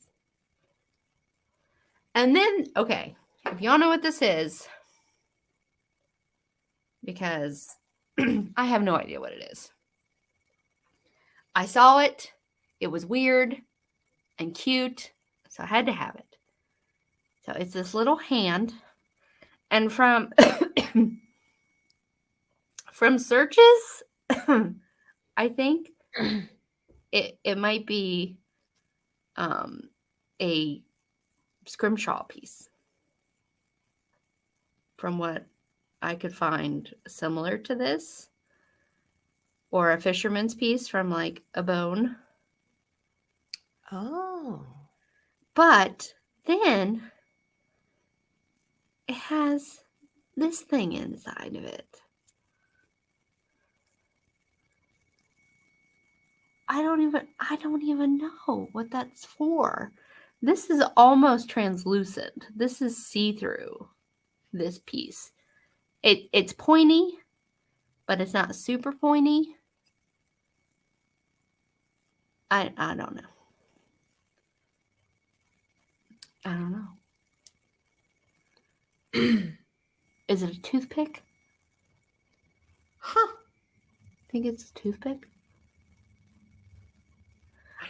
And then, okay, if y'all know what this is, because I have no idea what it is. I saw it. It was weird and cute, so I had to have it. So it's this little hand. And from searches, I think it might be a scrimshaw piece from what I could find similar to this, or a fisherman's piece from like a bone. Oh. But then it has this thing inside of it. I don't even know what that's for. This is almost translucent. This is see-through, this piece. It's pointy, but it's not super pointy. I don't know. I don't know. Is it a toothpick? Huh. Think it's a toothpick?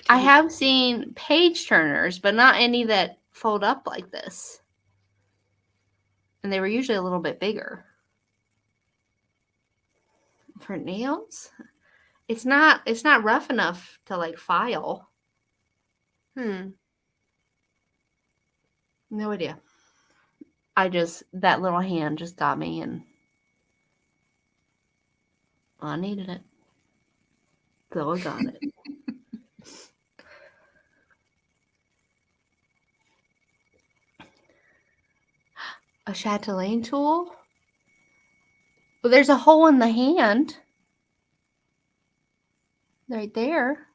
I have seen page turners, but not any that fold up like this. And they were usually a little bit bigger. For nails? It's not rough enough to like file. No idea. That little hand just got me, and I needed it. So I got it. A chatelaine tool? Well, there's a hole in the hand. Right there.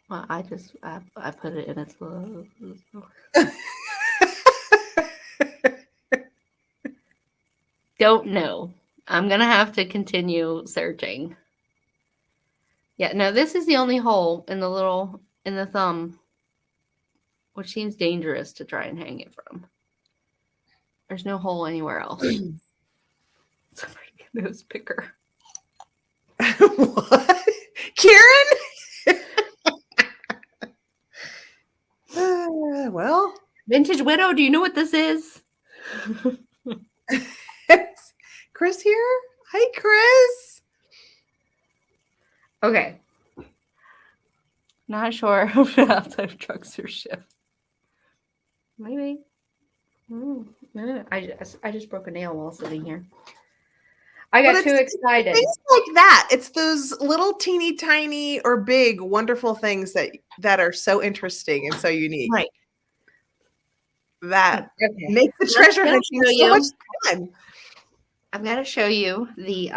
Well, I put it in its little... don't know. I'm going to have to continue searching. Yeah, no, this is the only hole in the thumb, which seems dangerous to try and hang it from. There's no hole anywhere else. It's a pretty nose picker. What? Karen? Well, Vintage Widow, do you know what this is? Chris here? Hi, Chris. Okay. Not sure if outside trucks are shipped. Maybe. I just broke a nail while sitting here. I got too excited. Things like that. It's those little teeny tiny or big wonderful things that are so interesting and so unique. Right. That makes the treasure hunting so much fun. I'm gonna show you the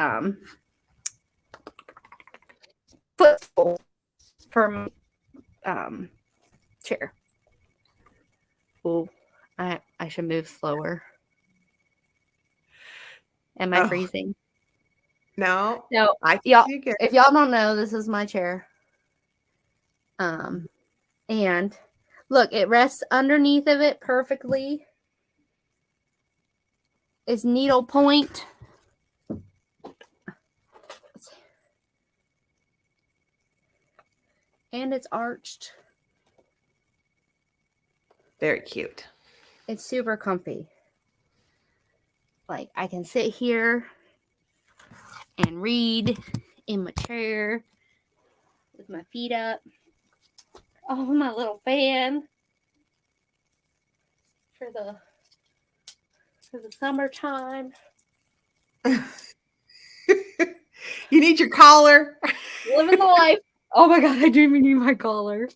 footstool for chair. Oh, I should move slower. Am I freezing? No. No. If y'all don't know, this is my chair. And look, it rests underneath of it perfectly. It's needle point. And it's arched. Very cute. It's super comfy. Like, I can sit here and read in my chair with my feet up. Oh, my little fan for the summertime. You need your collar. Living the life. Oh my God, I do need my collar.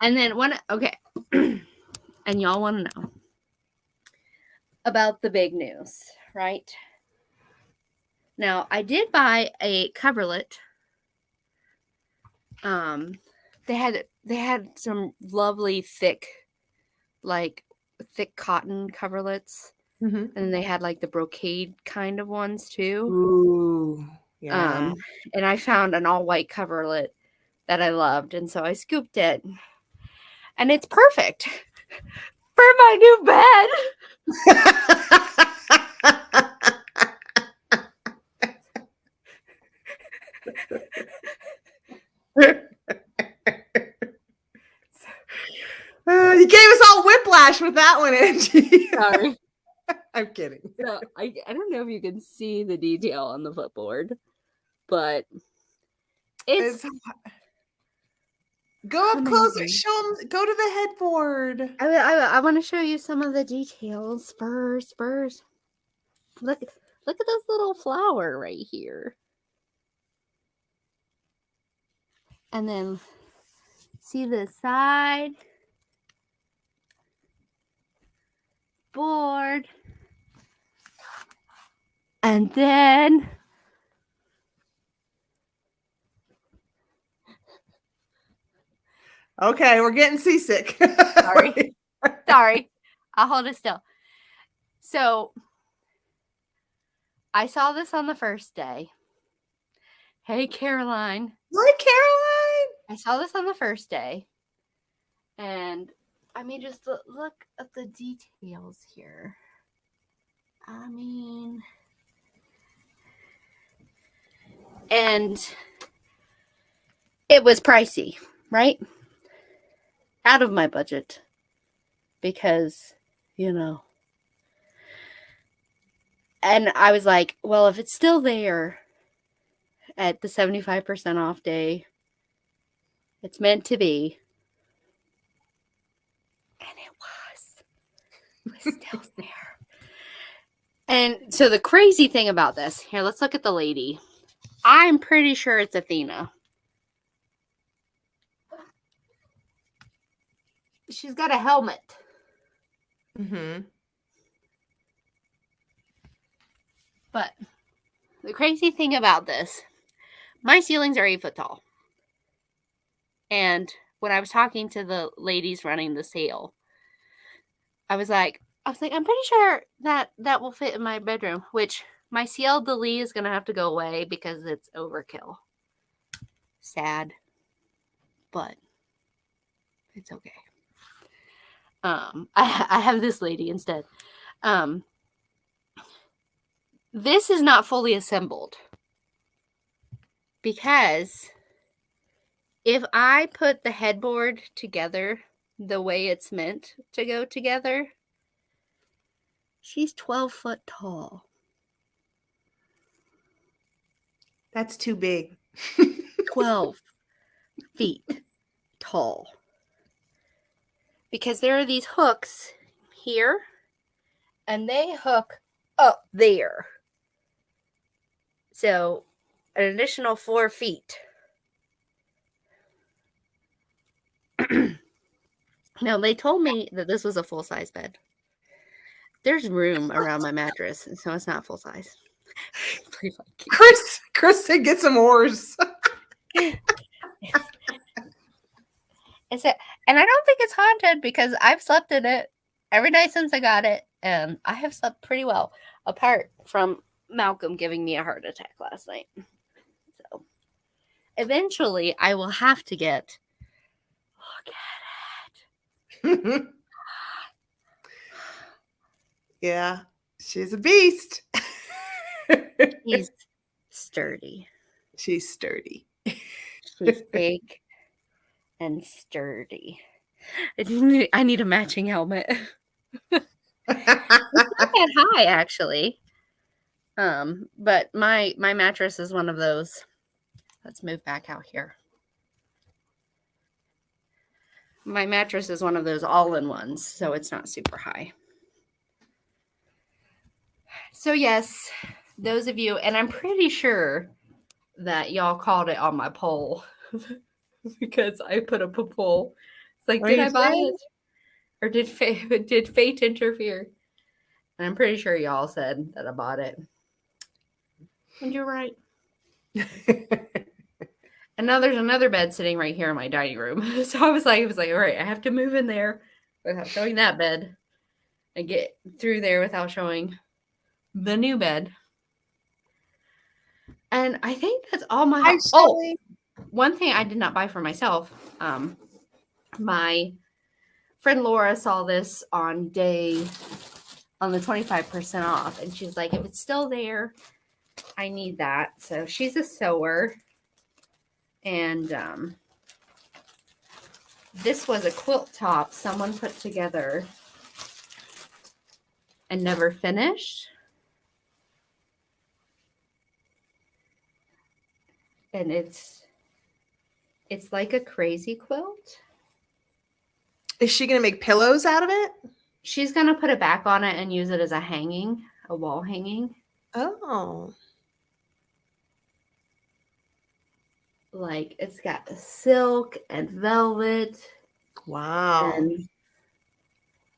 And then okay. And y'all want to know about the big news, right? Now, I did buy a coverlet. They had some lovely thick cotton coverlets. Mm-hmm. And then they had like the brocade kind of ones too. Ooh, yeah. And I found an all white coverlet that I loved, and so I scooped it, and it's perfect for my new bed. You gave us all whiplash with that one, Angie. Sorry. I'm kidding. No, I don't know if you can see the detail on the footboard, but it's go up close and show them. Go to the headboard. I want to show you some of the details. Spurs. Look at this little flower right here. And then see the side board. And then okay, we're getting seasick. Sorry. I'll hold it still. So I saw this on the first day. Hey, Caroline. Hi, Caroline. I saw this on the first day. And I mean, just look at the details here. I mean, and it was pricey, right? Out of my budget. Because, and I was like, well, if it's still there at the 75% off day, it's meant to be. And it was still there. And so the crazy thing about this, here, let's look at the lady. I'm pretty sure it's Athena. She's got a helmet. Mm-hmm. But the crazy thing about this, my ceilings are 8 foot tall. And when I was talking to the ladies running the sale, I was like, I was like, I'm pretty sure that that will fit in my bedroom, which my Ciel de Lis is going to have to go away because it's overkill. Sad, but it's okay. I have this lady instead. This is not fully assembled because if I put the headboard together the way it's meant to go together, she's 12 foot tall. That's too big. 12 feet tall. Because there are these hooks here, and they hook up there. So, an additional 4 feet. Now, they told me that this was a full-size bed. There's room around my mattress, so it's not full-size. Chris said get some oars. And I don't think it's haunted because I've slept in it every night since I got it, and I have slept pretty well, apart from Malcolm giving me a heart attack last night. So eventually I will have to get look at it. Yeah, she's a beast. He's sturdy. She's sturdy. She's big and sturdy. I need a matching helmet. It's not that high, actually. But my mattress is one of those. Let's move back out here. My mattress is one of those all-in-ones, so it's not super high. So yes, those of you, and I'm pretty sure that y'all called it on my poll because I put up a poll. It's like, did I buy it? Or did fate interfere? And I'm pretty sure y'all said that I bought it. And you're right. And now there's another bed sitting right here in my dining room. So I was like, all right, I have to move in there without showing that bed and get through there without showing the new bed. And I think that's all my one thing I did not buy for myself. My friend Laura saw this on the 25% off, and she's like, if it's still there, I need that. So she's a sewer, and this was a quilt top someone put together and never finished. And it's like a crazy quilt. Is she going to make pillows out of it? She's going to put it back on it and use it as a wall hanging. Oh. Like, it's got silk and velvet. Wow. And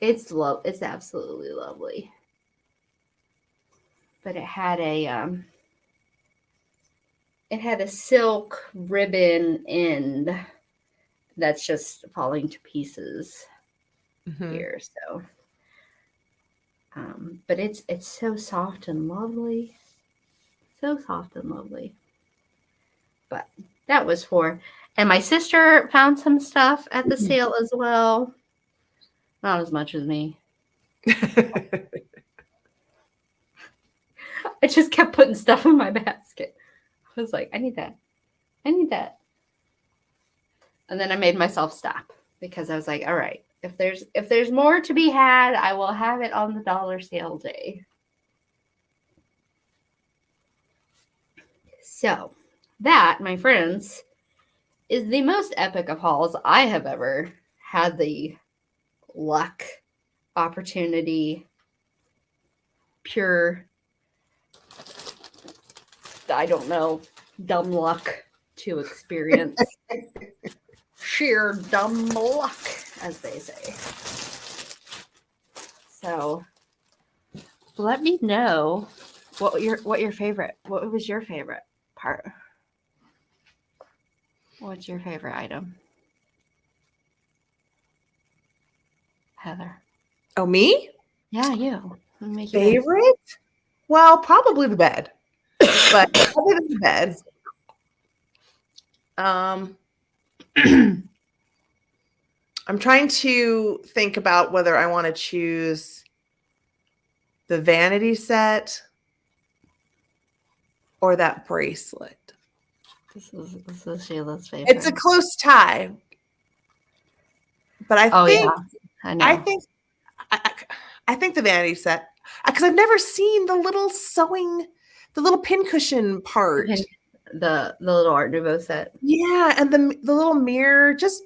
it's absolutely lovely. But it had a silk ribbon end that's just falling to pieces here. So, but it's so soft and lovely. So soft and lovely. But that was and my sister found some stuff at the sale as well. Not as much as me. I just kept putting stuff in my basket. I was like, I need that. I need that. And then I made myself stop because I was like, all right, if there's more to be had, I will have it on the dollar sale day. So that, my friends, is the most epic of hauls I have ever had the luck, opportunity, pure, I don't know, dumb luck to experience. Sheer dumb luck, as they say. So let me know what was your favorite part? What's your favorite item? Heather. Oh, me? Yeah, you. Make you bed. Favorite? Well, probably the bed. But other than the bed, I'm trying to think about whether I want to choose the vanity set or that bracelet. This is Sheila's favorite. It's a close tie. But I think I know. I think the vanity set, because I've never seen the little sewing, the little pincushion part. The little Art Nouveau set. Yeah, and the little mirror, just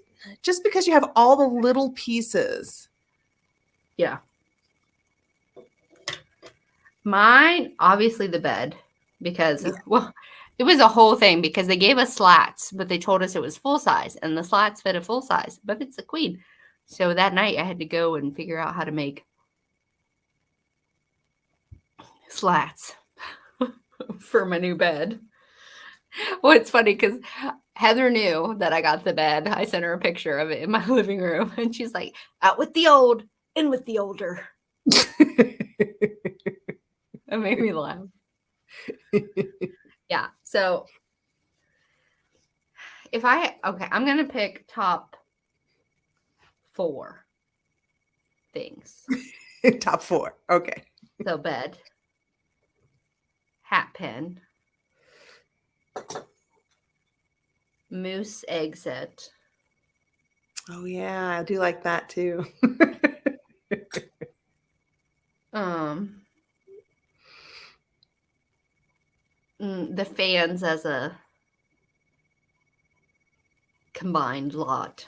because you have all the little pieces. Yeah. Mine, obviously the bed, because well, it was a whole thing because they gave us slats, but they told us it was full size, and the slats fit a full size, but it's a queen. So that night I had to go and figure out how to make slats for my new bed. Well, it's funny because Heather knew that I got the bed. I sent her a picture of it in my living room, and she's like, out with the old, in with the older. It made me laugh. Yeah. So I'm going to pick top 4 things. Top 4. Okay. So bed, hat pin, moose egg set. Oh yeah, I do like that too. The fans as a combined lot.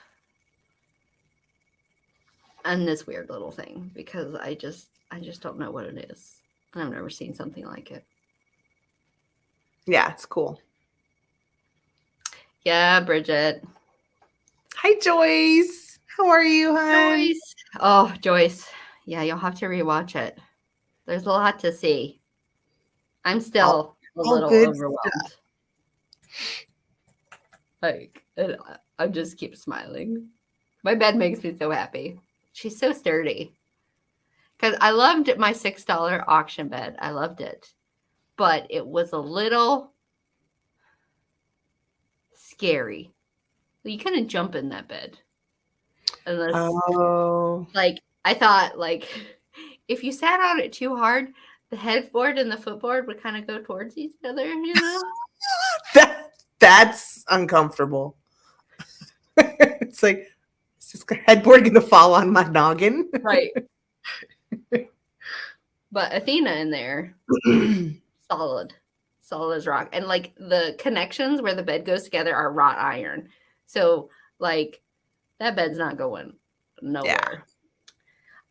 And this weird little thing because I just don't know what it is. And I've never seen something like it. Yeah, it's cool. Yeah, Bridget. Hi, Joyce. How are you, hon? Joyce. Oh, Joyce. Yeah, you'll have to rewatch it. There's a lot to see. I'm still a little overwhelmed. Stuff. Like, I just keep smiling. My bed makes me so happy. She's so sturdy. Because I loved my $6 auction bed. I loved it. But it was a little scary. You couldn't jump in that bed. Unless, like, I thought, like, if you sat on it too hard, the headboard and the footboard would kind of go towards each other, you know? That's uncomfortable. It's like, is this headboard going to fall on my noggin? Right. But Athena in there, solid as rock. And like the connections where the bed goes together are wrought iron. So like that bed's not going nowhere. Yeah.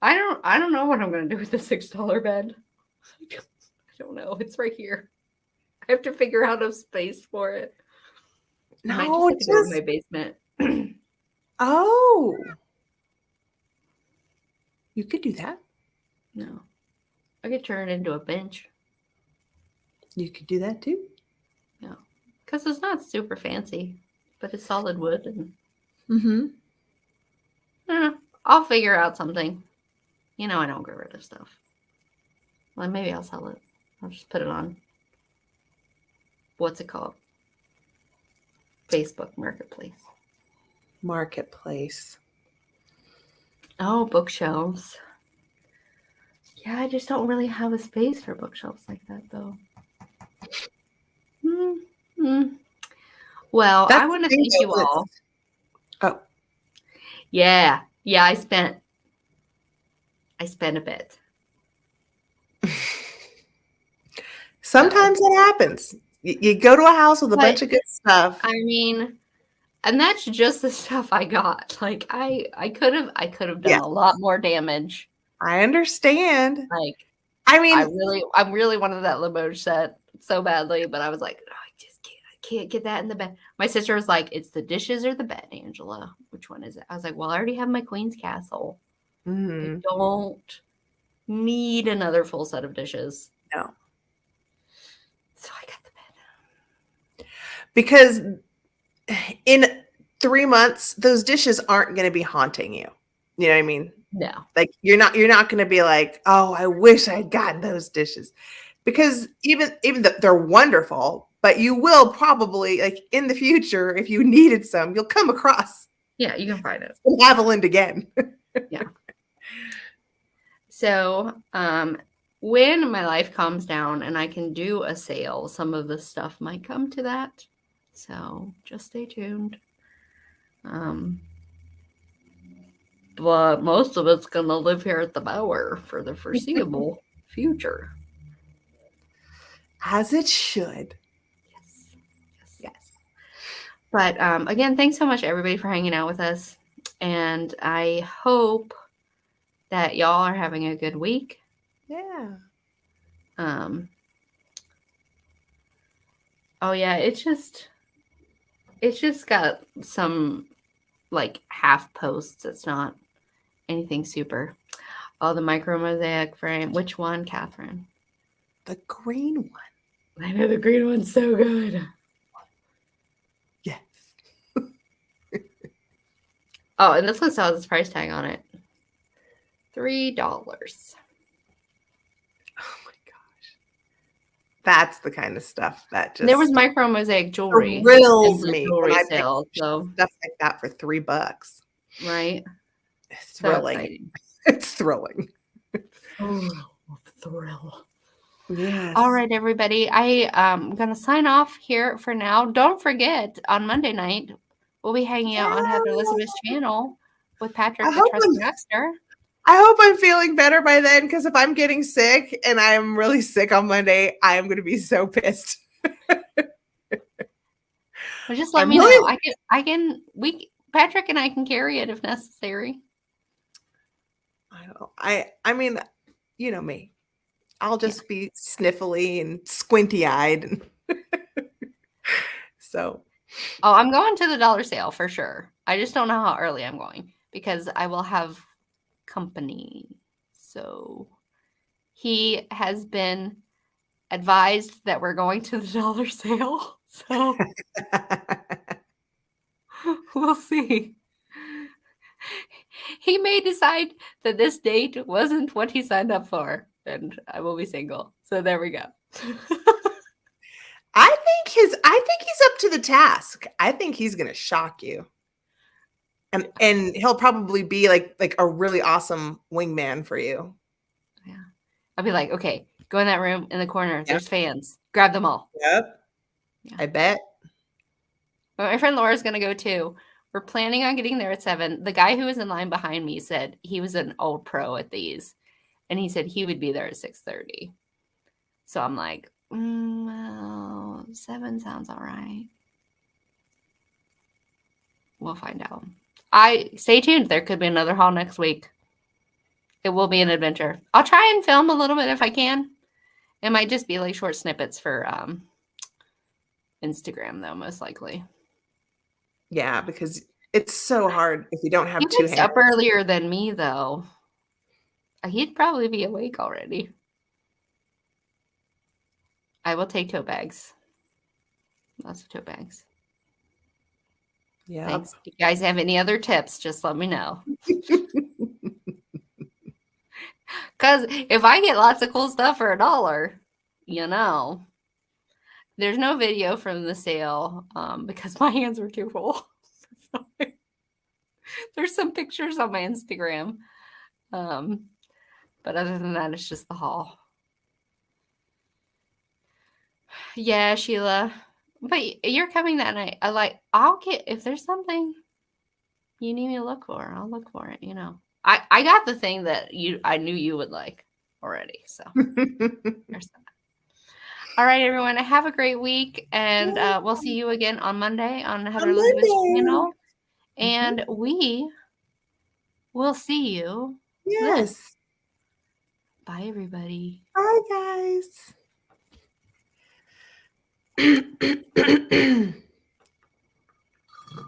I don't know what I'm going to do with the $6 bed. I don't know. It's right here. I have to figure out a space for it. I might just have to go in my basement. Oh. You could do that. No. I could turn it into a bench. You could do that too. No. Because it's not super fancy, but it's solid wood. And I'll figure out something. You know I don't get rid of stuff. Well, maybe I'll sell it. I'll just put it on. What's it called? Facebook Marketplace. Oh, bookshelves. Yeah, I just don't really have a space for bookshelves like that, though. Well, I want to thank you all. Oh. Yeah. Yeah, I spent a bit. Sometimes it happens. You go to a house with a bunch of good stuff. I mean, and that's just the stuff I got. Like I could have done a lot more damage. I understand. Like, I mean, I really wanted that Limoges set so badly, but I was like, oh, I can't get that in the bed. My sister was like, it's the dishes or the bed, Angela. Which one is it? I was like, well, I already have my Queen's Castle. I don't need another full set of dishes. No. So I got the bed. Because in 3 months, those dishes aren't going to be haunting you. You know what I mean? No. Like you're not going to be like, oh, I wish I had gotten those dishes, because even though they're wonderful, but you will probably, like, in the future, if you needed some, you'll come across Yeah, you can find it. Haviland again. Yeah. So, when my life calms down and I can do a sale, some of the stuff might come to that. So just stay tuned. But most of it's going to live here at the Bower for the foreseeable future. As it should. Yes. But again, thanks so much, everybody, for hanging out with us. And I hope that y'all are having a good week. Yeah. Oh yeah, it's just got some like half posts. It's not anything super. Oh, the micro mosaic frame. Which one, Catherine? The green one. I know the green one's so good. Yes. Oh, and this one still has its price tag on it. $3. Oh my gosh. That's the kind of stuff that just, there was micro mosaic jewelry. thrills in the me jewelry when I sale, pick so stuff like that for $3. right. It's So thrilling. exciting. It's thrilling. Oh, thrill. Yes. All right, everybody. I'm gonna sign off here for now. Don't forget, on Monday night, we'll be hanging out on Heather Elizabeth's channel with Patrick the Trusted Huckster. I hope I'm feeling better by then, because if I'm getting sick and I'm really sick on Monday, I am going to be so pissed. Well, just let me know. Patrick and I can carry it if necessary. I mean, you know me. I'll just be sniffly and squinty-eyed. So. Oh, I'm going to the dollar sale for sure. I just don't know how early I'm going because I will have company. So he has been advised that we're going to the dollar sale. So we'll see. He may decide that this date wasn't what he signed up for, and I will be single. So there we go. I think he's up to the task. I think he's gonna shock you. And he'll probably be like a really awesome wingman for you. Yeah. I'll be like, okay, go in that room in the corner. Yep. There's fans. Grab them all. Yep. Yeah. I bet. But my friend Laura's gonna go too. We're planning on getting there at 7. The guy who was in line behind me said he was an old pro at these. And he said he would be there at 6:30. So I'm like, well, 7 sounds all right. We'll find out. Stay tuned. There could be another haul next week. It will be an adventure. I'll try and film a little bit if I can. It might just be like short snippets for Instagram, though, most likely. Yeah, because it's so hard if you don't have he two wakes hands. Up earlier than me, though. He'd probably be awake already. I will take tote bags. Lots of tote bags. Yeah. Thanks. If you guys have any other tips, just let me know. Because if I get lots of cool stuff for $1, there's no video from the sale because my hands were too full. There's some pictures on my Instagram. But other than that, it's just the haul. Yeah, Sheila. But you're coming that night. I'll get, if there's something you need me to look for, I'll look for it, I got the thing that I knew you would like already. So there's that. All right, everyone. Have a great week. And we'll see you again on Monday on Heather Elizabeth's channel. And we will see you. Yes. Bye, everybody. Bye, guys.